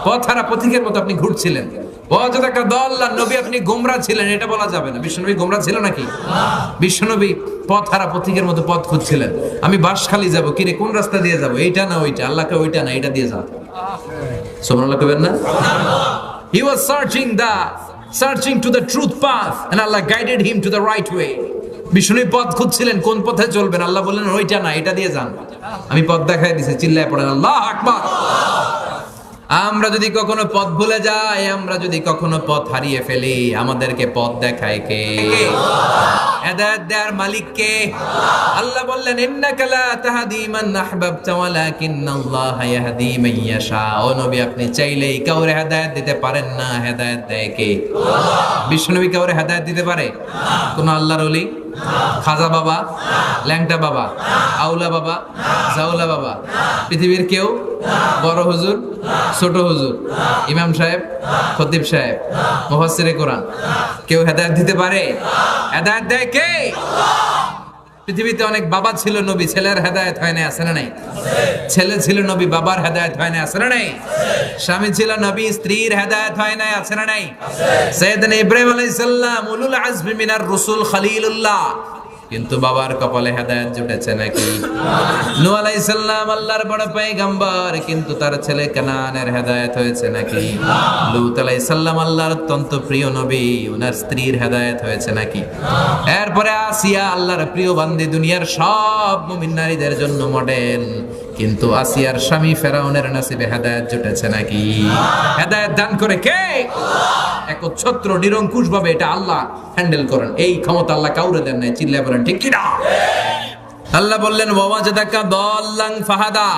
পথহারা পথিকের মতো আপনি ঘুরছিলেন। ওয়াজাদাকা দাল্লান, নবী আপনি গোমরা ছিলেন এটা বলা যাবে না। বিশ্বনবী গোমরা ছিল নাকি? বিশ্বনবী পথহারা পথিকের মতো পথ খুঁজছিলেন। আমি বাঁশখালী যাব, কিরে কোন রাস্তা দিয়ে যাব? এইটা না ওইটা? আল্লাহকে ওইটা না এটা দিয়ে যাও। সুবহানাল্লাহ কইবেন না? He was searching to the truth path and Allah guided him to the right way. Vishnu পথ খুঁজছিলেন কোন পথে চলবেন, আল্লাহ বললেন ওইটা না এটা দিয়ে যান। আমি পথ দেখাই দিয়েছি, চিল্লায় পড়েন আল্লাহু আকবার। আমরা যদি কখনো পথ ভুলে যাই, আমরা যদি কখনো পথ হারিয়ে ফেলি, আমাদেরকে পথ দেখায় কে? হেদায়েত দেওয়ার মালিক কে? আল্লাহ বললেন ইন্নাকা লা তাহদি মান আহবাবতা ওয়ালাকিন্নাল্লাহা ইয়াহদি মান ইয়াশা। ও নবী আপনি চাইলেই কাউরে হেদায়েত দিতে পারেন না, হেদায়েত দেয় কে? বিশ্বনবী কাউরে হেদায়েত দিতে পারে? কোন আল্লাহর ওলি? খাজা বাবা, ল্যাংটা বাবা, আউলা বাবা, জাউলা বাবা, পৃথিবীর কেউ? বড় হুজুর, ছোট হুজুর, ইমাম সাহেব, খতিব সাহেব, মুফাসসিরে কোরআন, কেউ হেদায়েত দিতে পারে? হেদায়েত দেয় কে? পৃথিবীতে অনেক বাবা ছিল নবী, ছেলের হেদায়েত হয় না, আছে না নাই? ছেলে ছিল নবী, বাবার হেদায়েত হয় না, আছে না নাই? স্বামী ছিল নবী, স্ত্রীর হেদায়েত হয় না, আছে না নাই? সাইয়েদনা ইব্রাহিম আলাইহিস সালাম উলুল আজমি মিনার রাসূল খলিলুল্লাহ, কিন্তু বাবার কপালে হেদায়েত জুটেছে নাকি? নূহ আলাইহিস সালাম আল্লাহর বড় পয়গম্বর, কিন্তু তার ছেলে কানানের হেদায়েত হয়েছে নাকি? লূত আলাইহিস সালাম আল্লাহর অত্যন্ত প্রিয় নবী, ওনার স্ত্রীর হেদায়েত হয়েছে নাকি? এরপরে আসিয়া আল্লাহর প্রিয় বান্দি, দুনিয়ার সব মুমিন নারীদের জন্য মডেল, কিন্তু আসিয়ার স্বামী ফেরাউনের নসিবে হেদায়েত জুটেছে নাকি? হেদায়েত দান করে কে? একচ্ছত্র নিরঙ্কুশ ভাবে এটা আল্লাহ হ্যান্ডেল করেন, এই ক্ষমতা আল্লাহ কাউরে দেন নাই। চিল্লায় বলেন ঠিক কি না? আল্লাহ বললেন ওয়াজাদাকা দাল্লান ফাহাদা।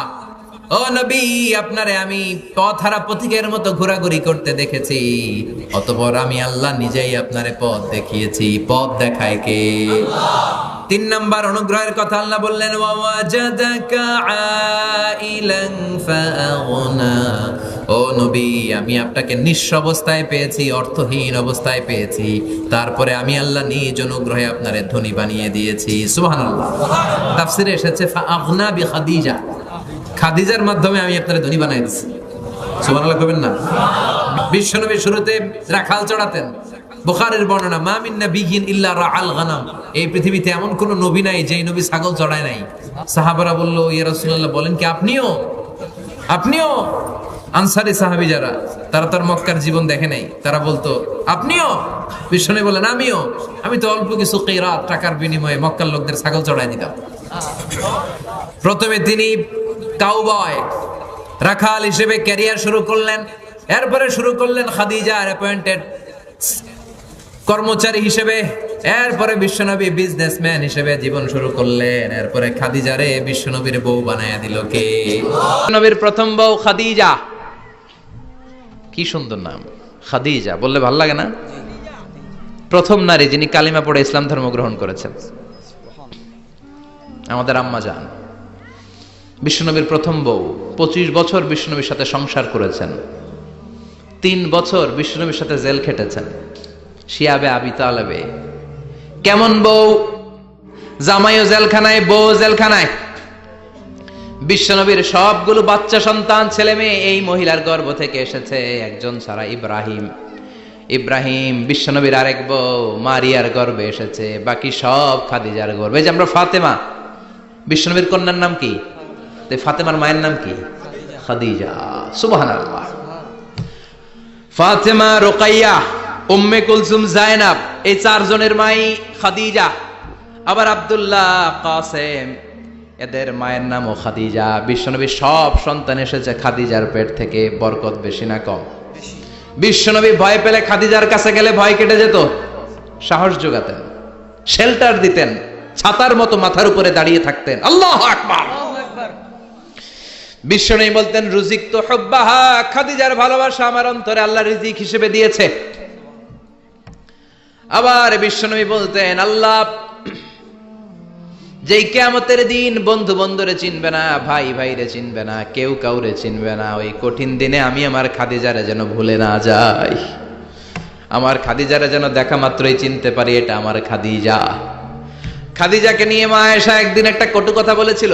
ও নবী আপনারে আমি পথহারা পথিকের মতো ঘোরাঘুরি করতে দেখেছি, অতঃপর আমি আল্লাহ নিজেই আপনারে পথ দেখিয়েছি। পথ দেখায় কে? তিন নাম্বার অনুগ্রহের কথা আল্লাহ বললেন ওয়াজাদাকা আইলান ফাআগনা। ও নবী আমি আপনাকে নিঃস্ব অবস্থায় পেয়েছি, অর্থহীন অবস্থায় পেয়েছি, তারপরে আমি আল্লাহ নিজ অনুগ্রহে আপনারে ধনী বানিয়ে দিয়েছি। সুবহানাল্লাহ। তাফসিরে এসেছে ফাআগনা বিখাদিজা, খাদিজার মাধ্যমে আমি আপনারে ধনী বানিয়ে দিয়েছি। সুবহানাল্লাহ কইবেন না? বিশ্বনবী শুরুতে রাখাল চড়াতেন। বুখারীর বর্ণনা মা মিন নাবিয়্যিন ইল্লা রাআল গানাম, এই পৃথিবীতে এমন কোন নবী নাই যেই নবী ছাগল চড়ায় নাই। সাহাবারা বলল ইয়া রাসূলুল্লাহ বলেন কি আপনিও? আনসারী সাহাবী যারা, তারা তার মক্কার জীবন দেখে নাই, তারা বলতো আপনিও? বিশ্বনবী বলেন আমি তো অল্প কিছু কিরাত টাকার বিনিময়ে মক্কার লোকদের ছাগল চড়ায় দিতাম। প্রথমে তিনি কাউবয় রাখাল হিসেবে ক্যারিয়ার শুরু করলেন, এরপরে শুরু করলেন খাদিজার অ্যাপয়েন্টেড কর্মচারী হিসেবে, এরপরে বিশ্বনবী বিজনেসম্যান হিসেবে জীবন শুরু করলেন, এরপরে খাদিজারে বিশ্বনবীর বউ বানায়া দিল কে? নবীর প্রথম বউ খাদিজা। কি সুন্দর নাম খাদিজা, বললে ভালো লাগে না? প্রথম নারী যিনি কালিমা পড়ে ইসলাম ধর্ম গ্রহণ করেছেন, আমাদের আম্মা জান। বিশ্বনবীর প্রথম বউ, 25 বছর বিশ্বনবীর সাথে সংসার করেছেন, 3 বছর বিশ্বনবীর সাথে জেল খেটেছেন শিয়াবে আবি তালেবে। কেমন বউ? জামাইও জেলখানায়, বউ জেলখানায়। বিশ্বনবীর সবগুলো বাচ্চা সন্তান ছেলে মেয়ে এই মহিলার গর্ভ থেকে এসেছে, একজন ছাড়া ইব্রাহিম বিশ্বনবীর আরেক বউ মারিয়ার গর্ভে এসেছে, বাকি সব খাদিজার গর্ভে। যে আমরা ফাতেমা, বিশ্বনবীর কন্যার নাম কি? ফাতেমার মায়ের নাম কি? খাদিজা। সুবহানাল্লাহ। ফাতেমা, রুকাইয়া, উম্মে কুলসুম, জায়নাব, এই 4 জনের মাই খাদিজা। আবার আব্দুল্লাহ, কাসেম, এদের মায়ের নামও খাদিজা। বিশ্বনবীর সব সন্তান এসেছে খাদিজার পেট থেকে। বরকত বেশি না কম? বিশ্বনবী ভয় পেলে খাদিজার কাছে গেলে ভয় কেটে যেত, সাহস যোগাতেন, শেল্টার দিতেন, ছাতার মতো মাথার উপরে দাঁড়িয়ে থাকতেন। আল্লাহু আকবার। বিশ্বনবী বলতেন রুজিক তো হুব্বাহা, খাদিজার ভালোবাসা আমার অন্তরে আল্লাহ রিজিক হিসেবে দিয়েছে। আবার বিশ্বনবী বলতেন আল্লাহ যেই কিয়ামতের দিন বন্ধু বন্ধুরে চিনবে না, ভাই ভাইরে চিনবে না, কেউ কাউরে চিনবে না, ওই কঠিন দিনে আমি আমার খাদিজারে যেন ভুলে না যাই, আমার খাদিজারে যেন দেখা মাত্রই চিনতে পারি এটা আমার খাদিজা। খাদিজাকে নিয়ে মা আয়েশা একদিন একটা কটু কথা বলেছিল,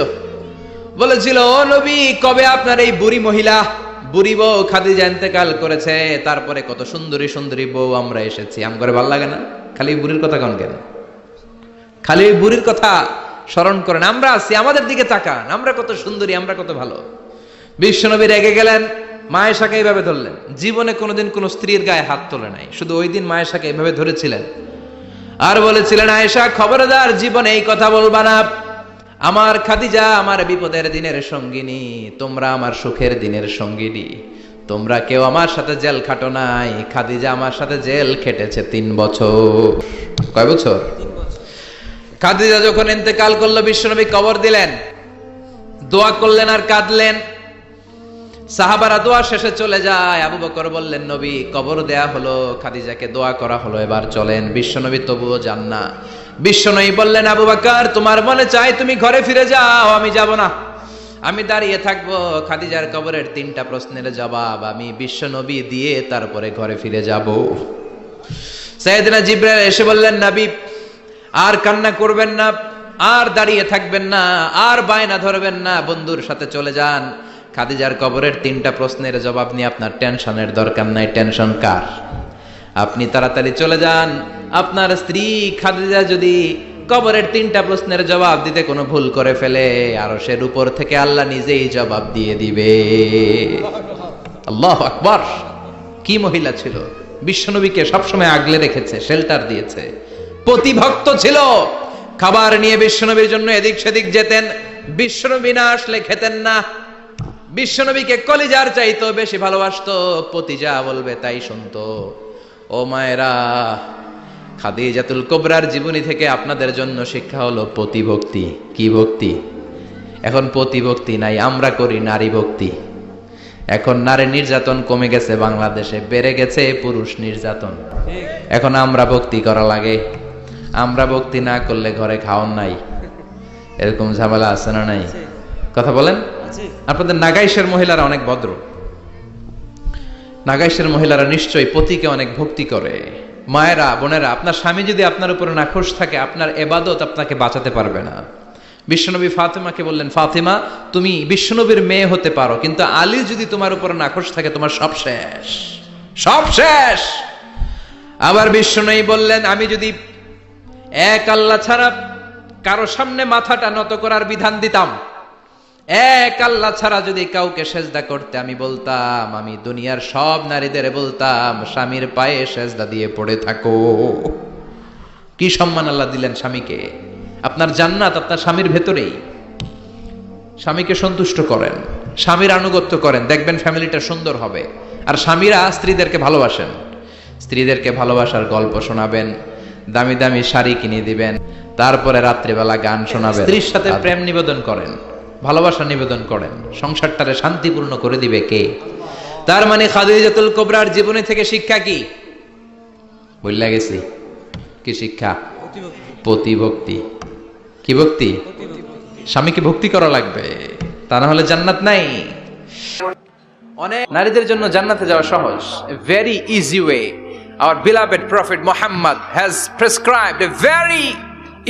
ও নবী, কবে আপনার এই বুড়ি মহিলা, বুড়ি বউ খাদিজা ইন্তেকাল করেছে, তারপরে কত সুন্দরী সুন্দরী বউ আমরা এসেছি, আমগরে ভাল লাগে না? খালি বুড়ির কথা কন কেন? খালি বুড়ির কথা স্মরণ করেন, আমরা আছি, আমাদের দিকে তাকান, আমরা কত সুন্দরী, আমরা কত ভালো। বিশ্বনবী রেগে গেলেন, মা আয়েশাকে এইভাবে ধরলেন। জীবনে কোনোদিন কোনো স্ত্রীর গায়ে হাত তোলে নাই, শুধু ওই দিন মা আয়েশাকে এইভাবে ধরেছিলেন আর বলেছিলেন, আয়েশা খবরদার জীবনে এই কথা বলবা না, আমার খাদিজা আমার বিপদের দিনের সঙ্গিনী, তোমরা আমার সুখের দিনের সঙ্গিনী, তোমরা কেউ আমার সাথে জেল খাটো নাই, খাদিজা আমার সাথে জেল খেটেছে 3 বছর। কয় বছর? খাদিজা যখন ইন্তেকাল করলো, বিশ্বনবী কবর দিলেন, দোয়া করলেন আর কাঁদলেন। সাহাবারা দোয়া শেষে চলে যায়, আবু বকর বললেন, নবী কবর দেয়া হলো, খাদিজাকে দোয়া করা হলো, এবার চলেন। বিশ্বনবী তবুও যান না। বিশ্বনবী বললেন, আবু বকর তোমার মনে চাই তুমি ঘরে ফিরে যাও, আমি যাব না, আমি দাঁড়িয়ে থাকবো, খাদিজার কবরের 3টা প্রশ্নের জবাব আমি বিশ্বনবী দিয়ে তারপরে ঘরে ফিরে যাব। সাইয়েদনা জিবরাইল এসে বললেন, নবী আর কান্না করবেন না, আর দাঁড়িয়ে থাকবেন না, আর বায়না ধরবেন না, বন্ধুর সাথে চলে যান, খাদিজার কবরের 3টা প্রশ্নের জবাব নিয়ে আপনার টেনশনের দরকার নাই। টেনশন কার? আপনি তাড়াতাড়ি চলে যান, আপনার স্ত্রী খাদিজা যদি কবরের 3টা প্রশ্নের জবাব দিতে কোনো ভুল করে ফেলে, আরশের উপর থেকে আল্লাহ নিজেই জবাব দিয়ে দিবে। আল্লাহু আকবার! কি মহিলা ছিল, বিশ্বনবীকে সবসময় আগলে রেখেছে, শেল্টার দিয়েছে, প্রতিভক্ত ছিল। খাবার নিয়ে বিশ্বনবীর জন্য এদিক সেদিক যেতেন, বিশ্বনবী না আসলে খেতেন না, বিশ্বনবীকে কলিজার চাইতো বেশি ভালোবাসতো, পতি যা বলবে তাই শুনতো। ও মায়েরা, খাদিজাতুল কুবরার জীবনী থেকে আপনাদের জন্য শিক্ষা হলো পতিভক্তি। কি ভক্তি? এখন পতিভক্তি নাই, আমরা করি নারী ভক্তি। এখন নারী নির্যাতন কমে গেছে বাংলাদেশে, বেড়ে গেছে পুরুষ নির্যাতন। এখন আমরা ভক্তি করা লাগে, আমরা ভক্তি না করলে ঘরে খাওয়ান নাই, এরকম ঝামেলা আছে না নাই? কথা বলেন। আপনাদের নাগাইশের মহিলারা অনেক ভদ্র, নাগাইশের মহিলারা নিশ্চয়ই পতিকে অনেক ভক্তি করে। মায়েরা, বোনেরা, আপনার স্বামী যদি আপনার উপরে নাখোশ থাকে, আপনার এবাদত আপনাকে বাঁচাতে পারবে না। বিশ্বনবী ফাতেমাকে বললেন, ফাতেমা তুমি বিশ্বনবীর মেয়ে হতে পারো, কিন্তু আলী যদি তোমার উপরে নাখোশ থাকে, তোমার সব শেষ, সব শেষ। আবার বিশ্বনবী বললেন, আমি যদি এক আল্লাহ ছাড়া কারো সামনে মাথাটা নত করার বিধান দিতাম, এক আল্লাহ ছাড়া যদি কাউকে সেজদা করতে আমি বলতাম, আমি দুনিয়ার সব নারীদের বলতাম স্বামীর পায়ে সেজদা দিয়ে পড়ে থাকো। কি সম্মান আল্লাহ দিলেন স্বামীকে! আপনার জান্নাত আপনার স্বামীর ভেতরেই। স্বামীকে সন্তুষ্ট করেন, স্বামীর আনুগত্য করেন, দেখবেন ফ্যামিলিটা সুন্দর হবে। আর স্বামীরা স্ত্রীদেরকে ভালোবাসেন, স্ত্রীদেরকে ভালোবাসার গল্প শোনাবেন, দামি দামি শাড়ি কিনে দিবেন, তারপরে রাত্রিবেলা গান শোনাবেন, স্ত্রীর সাথে প্রেম নিবেদন করেন, ভালোবাসা নিবেদন করেন, সংসারটারে শান্তিপূর্ণ করে দিবে কে? তার মানে খাদিজাতুল কুবরার জীবনী থেকে শিক্ষা কি? বললা গেছি, কি শিক্ষা? পতিভক্তি। কি ভক্তি? স্বামীকে ভক্তি করা লাগবে, তা না হলে জান্নাত নাই। অনেক নারীদের জন্য জান্নাতে যাওয়া সহজ, very easy way. Our beloved Prophet Muhammad has prescribed a very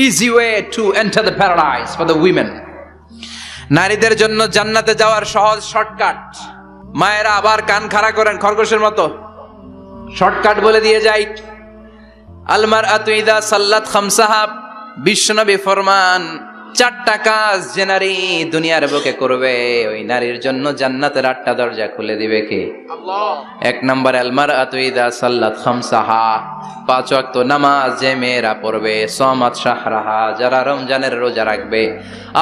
easy way to enter the paradise for the women. নারীদের জন্য জান্নাতে যাওয়ার সহজ শর্টকাট। মায়েরা আবার কান খাড়া করেন খরগোশের মতো, শর্টকাট বলে দিয়ে যাই। আল মারআতু ইযা সাল্লাত খামসাহা, বিশ্বনবী ফরমান 4টা কাজ যে নারী দুনিয়ার বুকে করবে, ওই নারীর জন্য জান্নাতের 8টা দরজা খুলে দিবে কে? আল্লাহ। 1 নম্বর, আল মারআতু ইযা সাল্লাত খামসাহা, 5 ওয়াক্ত নামাজ যে মেয়েরা পড়বে, সামাত শাহরাহা, যারা রমজানের রোজা রাখবে,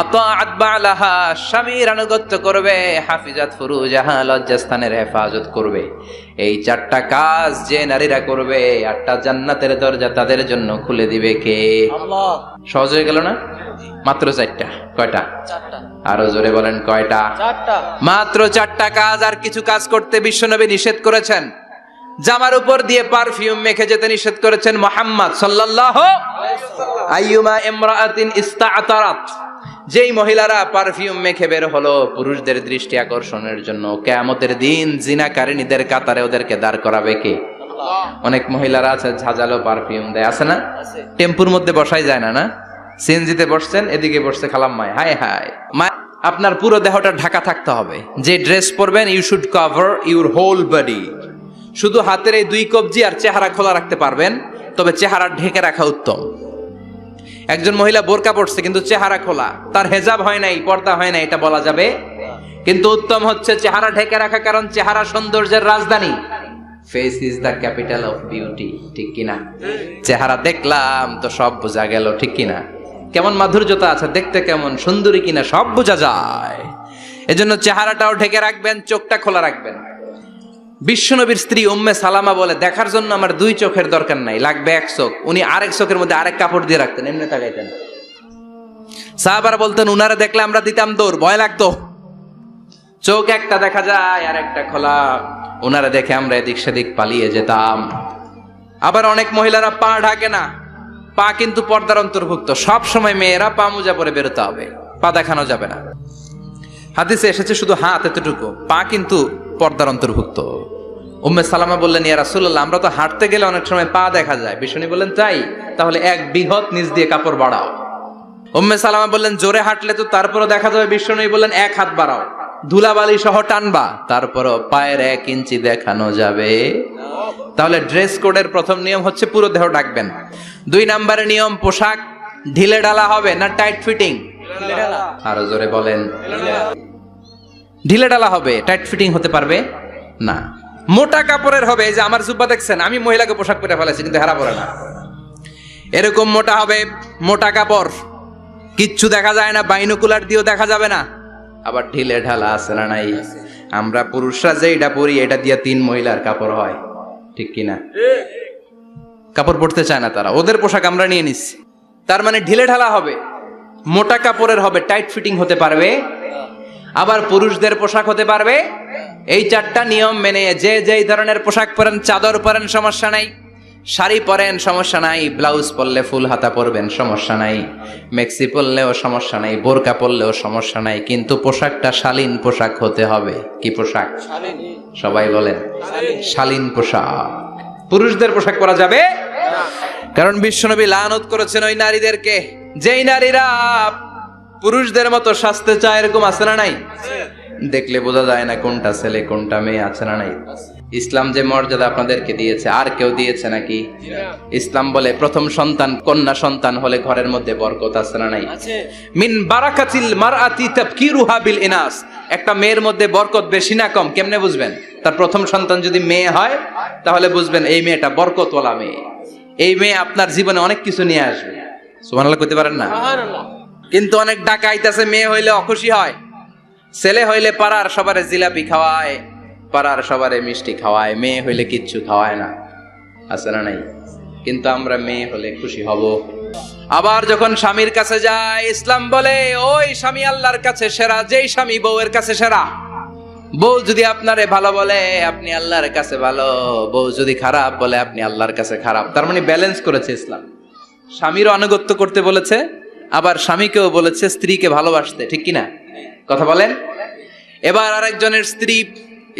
আতাআত বালাহা, স্বামীর আনুগত্য করবে, হাফিজাত ফুরুজাহা, লজ্জাস্থানের হেফাজত করবে। এই 4টা কাজ যে নারীরা করবে, 8টা জান্নাতের দরজা তাদের জন্য খুলে দিবে কে? আল্লাহ। সহজ হয়ে গেল না? মাত্র 4টা। কয়টা? 4টা। আরো জোরে বলেন, কয়টা? 4টা। মাত্র 4টা কাজ। আর কিছু কাজ করতে বিশ্বনবী নিষেধ করেছেন। জামার উপর দিয়ে পারফিউম মেখে যেতে নিষেধ করেছেন মুহাম্মদ সাল্লাল্লাহু আলাইহি ওয়াসাল্লাম। আইয়ুমা ইমরাআতিন ইস্তাআতারাত, যেই মহিলারা পারফিউম মেখে বের হলো পুরুষদের দৃষ্টি আকর্ষণের জন্য, কিয়ামতের দিন জিনাকারিনীদের কাতারে ওদেরকে দাঁড় করাবে কে? অনেক মহিলারা আছে ঝাঁঝালো পারফিউম দেয়, আছে না? টেম্পুর মধ্যে বসাই যায় না, না সিএনজিতে বসছেন, এদিকে বসছে খালাম্মায়, হায় হায় মা, আপনার পুরো দেহটা ঢাকা থাকতে হবে। যে ড্রেস পরবেন you should cover your whole body. শুধু হাতের এই 2 কবজি আর চেহারা খোলা রাখতে পারবেন, তবে চেহারা ঢেকে রাখা উত্তম। একজন মহিলা বোরকা পড়ছে কিন্তু চেহারা খোলা, তার হেজাব হয় নাই, পর্দা হয় না, এটা বলা যাবে? কিন্তু উত্তম হচ্ছে চেহারা ঢেকে রাখা, কারণ চেহারা সৌন্দর্যের রাজধানী। Face is the capital of beauty, ঠিক কিনা? চেহারা দেখলাম তো সব বোঝা গেল, ঠিক কিনা? কেমন মাধুর্যতা আছে, দেখতে কেমন সুন্দরী কিনা সব বোঝা যায়। এজন্য চেহারাটাও ঢেকে রাখবেন, চোখটা খোলা রাখবেন। বিশ্বনবীর স্ত্রী উম্মে সালামা বলে, দেখার জন্য আমার 2 চোখের দরকার নাই, লাগবে 1 চোখ। উনি আরেক চোখের মধ্যে আরেক কাপড় দিয়ে রাখতেন, এমনি তাকাইতেন। সাহাবারা বলতেন উনারা দেখলে আমরা দিতাম দৌড়, ভয় লাগতো। চোখ একটা দেখা যায় আর একটা খোলা, ওনারা দেখে আমরা এদিক সেদিক পালিয়ে যেতাম। আবার অনেক মহিলারা পা ঢাকে না, পা কিন্তু পর্দার অন্তর্ভুক্ত। সব সময় মেয়েরা পা মোজা পরে বেরোতে হবে, পা দেখানো যাবে না। হাদিসে এসেছে শুধু হাত এতটুকু, পা কিন্তু পর্দার অন্তর্ভুক্ত। উম্মে সালামা বললেন, ইয়া রাসূলুল্লাহ, আমরা তো হাঁটতে গেলে অনেক সময় পা দেখা যায়। বিষ্ণু বললেন, তাই? তাহলে 1 বৃহৎ নিচ দিয়ে কাপড় বাড়াও। উম্মে সালামা বললেন, জোরে হাঁটলে তো তারপরও দেখা যাবে। বিষ্ণু বললেন, 1 হাত বাড়াও, ধুলাবালি সহ টানবা, তারপরও পায়ের 1 ইঞ্চি দেখানো যাবে। তাহলে ড্রেস কোডের প্রথম নিয়ম হচ্ছে পুরো দেহ ঢাকবেন। 2 নম্বরের নিয়ম, পোশাক ঢিলে ঢালা হবে না টাইট ফিটিং? আরো জোরে বলেন। ঢিলে ঢালা হবে, টাইট ফিটিং হতে পারবে না। মোটা কাপড়ের হবে। এই যে আমার জুব্বা দেখছেন, আমি মহিলাকে পোশাক পরে ফেলেছি কিন্তু হেরা পরে না, এরকম মোটা হবে, মোটা কাপড়, কিচ্ছু দেখা যায় না, বাইনোকুলার দিয়েও দেখা যাবে না। আবার ঢিলে ঢালা আছে না নাই? আমরা পুরুষরা যে এটা পরি, এটা দিয়ে 3 মহিলার কাপড় হয়, ঠিক কিনা? কাপড় পরতে চায় না তারা, ওদের পোশাক আমরা নিয়ে নিচ্ছি। তার মানে ঢিলে ঢালা হবে, মোটা কাপড়ের হবে, টাইট ফিটিং হতে পারবে। আবার পুরুষদের পোশাক হতে পারবে। এই 4টা নিয়ম মেনে যে যেই ধরনের পোশাক পরেন, চাদর পরেন সমস্যা নাই, শাড়ি পরেন সমস্যা নাই, ব্লাউজ পরলে ফুল হাতা পরবেন সমস্যা নাই, মেক্সি পরলেও সমস্যা নাই, বোরকা পরলেও সমস্যা নাই, কিন্তু পোশাকটা শালীন পোশাক হতে হবে। কি পোশাক? সবাই বলেন, শালীন পোশাক। পুরুষদের পোশাক পরা যাবে না, কারণ বিশ্বনবী লানত করেছেন ওই নারীদেরকে যেই নারীরা পুরুষদের মতো সাজতে চায়। এরকম আছে না নাই? দেখলে বোঝা যায় না কোনটা ছেলে কোনটা মেয়ে, আছে না নাই? ইসলাম যে মর্যাদা আপনাদেরকে দিয়েছে আর কেউ দিয়েছে নাকি? ইসলাম বলে প্রথম সন্তান কন্যা সন্তান হলে ঘরের মধ্যে বরকত, আছে না নাই? মিন বারাকাতিল মারআতি তাবকিরুহা বিল ইনাস। একটা মেয়ের মধ্যে বরকত বেশি না কম কেমনে বুঝবেন? তার প্রথম সন্তান যদি মেয়ে হয় তাহলে বুঝবেন এই মেয়েটা বরকতওয়ালা মেয়ে, এই মেয়ে আপনার জীবনে অনেক কিছু নিয়ে আসবে। সুবহানাল্লাহ কইতে পারেন না? কিন্তু অনেক ডাকাইতাছে, মেয়ে হইলে অখুশি হয়, ছেলে হইলে পাড়ার সবারে জিলাপি খাওয়ায়, পাড়ার সবারে মিষ্টি খাওয়ায়, মেয়ে হইলে কিচ্ছু খাওয়ায় না, আছে না নাই? কিন্তু আমরা মেয়ে হলে খুশি হব। আবার যখন স্বামীর কাছে যায়, ইসলাম বলে ওই স্বামী আল্লাহর কাছে সেরা, যেই স্বামী বউয়ের কাছে সেরা। বউ যদি আপনারে ভালো বলে আপনি আল্লাহর কাছে ভালো, বউ যদি খারাপ বলে আপনি আল্লাহর কাছে খারাপ। তার মানে ব্যালেন্স করেছে ইসলাম। স্বামীরও আনুগত্য করতে বলেছে, আবার স্বামীকেও বলেছে স্ত্রীকে ভালোবাসতে, ঠিক কিনা? কথা বলেন। এবার আরেকজনের স্ত্রী,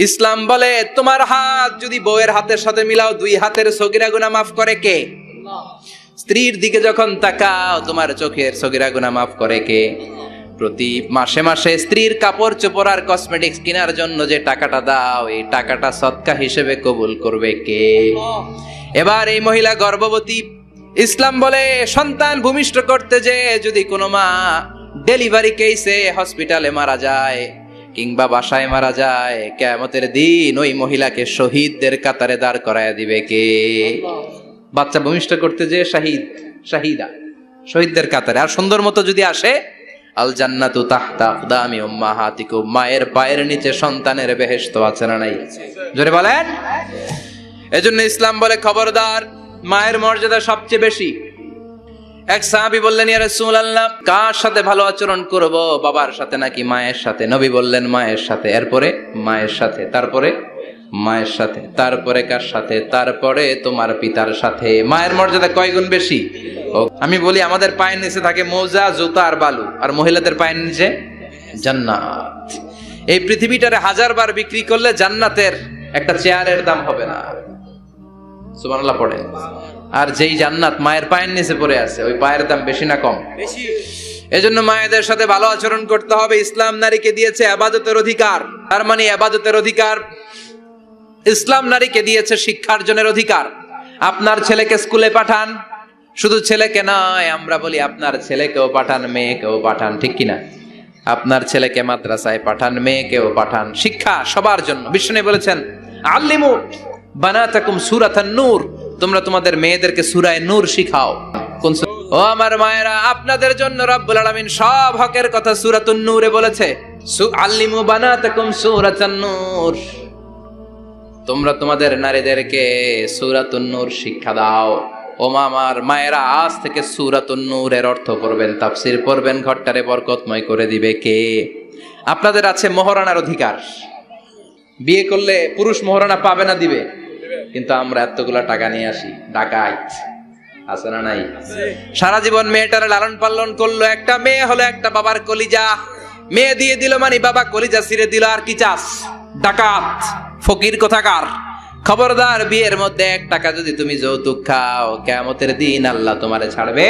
ইসলাম বলে তোমার হাত যদি বউয়ের হাতের সাথে মিলাও 2 হাতের সগীরা গুনাহ মাফ করে কে? স্ত্রীর দিকে যখন তাকাও তোমার চোখের সগীরা গুনাহ মাফ করে কে? প্রতি মাসে মাসে স্ত্রীর কাপড় চোপড় আর কসমেটিক্স কেনার জন্য যে টাকাটা দাও, এই টাকাটা সদকা হিসেবে কবুল করবে কে? এবার এই মহিলা গর্ভবতী, ইসলাম বলে সন্তান ভূমিষ্ঠ করতে যে যদি কোনো মা ডেলিভারি কেসে হসপিটালে মারা যায় কিংবা বাসায় মারা যায়, কিয়ামতের দিন ওই মহিলাকে শহীদদের কাতারে দাঁড় করায় দিবে কে? বাচ্চা ভূমিষ্ঠ করতে যে শাহিদা, শহীদদের কাতারে। আর সুন্দর মতো যদি আসে, আল জান্নাতু তাহতা আকদামি উম্মাহাতিকুম, মায়ের পায়ের নিচে সন্তানের বেহেশত, আছে না নাই? জোরে বলেন। এজন্য ইসলাম বলে খবরদার, মায়ের মর্যাদা সবচেয়ে বেশি। এক সাহাবী বললেন, ইয়া রাসূলুল্লাহ, কার সাথে ভালো আচরণ করব? বাবার সাথে নাকি মায়ের সাথে? নবী বললেন মায়ের সাথে, এরপরে মায়ের সাথে, তারপরে মায়ের সাথে, তারপরে কার সাথে? তারপরে তোমার পিতার সাথে। মায়ের মর্যাদা কয় গুণ বেশি? আমি বলি আমাদের পায়ের নিচে থাকে মোজা, জুতা আর বালু, আর মহিলাদের পায়ের নিচে জান্নাত। এই পৃথিবীটারে 1000 বার বিক্রি করলে জান্নাতের একটা চেয়ারের দাম হবে না। সুবহানাল্লাহ পড়েন। আর যেই জান্নাত মায়ের পায়ের নিচে পড়ে আছে, ওই পায়ের দাম বেশি না কম? বেশি। এজন্য মায়েদের সাথে ভালো আচরণ করতে হবে। ইসলাম নারীকে দিয়েছে ইবাদতের অধিকার। তার মানে ইবাদতের অধিকার। ইসলাম নারীকে দিয়েছে শিক্ষার্জনের অধিকার। আপনার ছেলেকে স্কুলে পাঠান, শুধু ছেলেকে নয়, আমরা বলি আপনার ছেলেকেও পাঠান, মেয়েকেও পাঠান, ঠিক কিনা? আপনার ছেলেকে মাদ্রাসায় পাঠান, মেয়েকেও পাঠান। শিক্ষা সবার জন্য। বিষ্ণু বলেছেন আল্লিমু বানাতাকুম সূরাতান নূর, তোমরা তোমাদের মেয়েদেরকে সূরা নূর শিখাও। কোন সূরা? ও আমার মায়েরা, আপনাদের জন্য রব্বুল আলামিন সব হকের কথা সূরাতুন নূরে বলেছে। আল্লিমু বানাতাকুম সূরাতান নূর, তোমরা তোমাদের নারীদেরকে সূরাতুন নূর শিক্ষা দাও। ও আমার মায়েরা, আজ থেকে সূরাতুন নূরের অর্থ পড়বেন, তাফসীর পড়বেন, ঘরটারে বরকতময় করে দিবে কে? আপনাদের আছে মোহরানার অধিকার। বিয়ে করলে পুরুষ মোহরানা পাবে না, দিবে। কিন্তু আমরা এতগুলা টাকা নিয়ে আসি, ডাকাইত আছে না নাই? সারা জীবন মেয়েটারে লালন পালন করলো, একটা মেয়ে হলো একটা বাবার কলিজা। মেয়ে দিয়ে দিল মানে বাবা কলিজা ছিঁড়ে দিল, আর কি চাস? ডাকাত, ফকির কোথাকার। খবরদার, বিয়ের মধ্যে 1 টাকা যদি তুমি যৌতুক খাও, কিয়ামতের দিন আল্লাহ তোমারে ছাড়বে।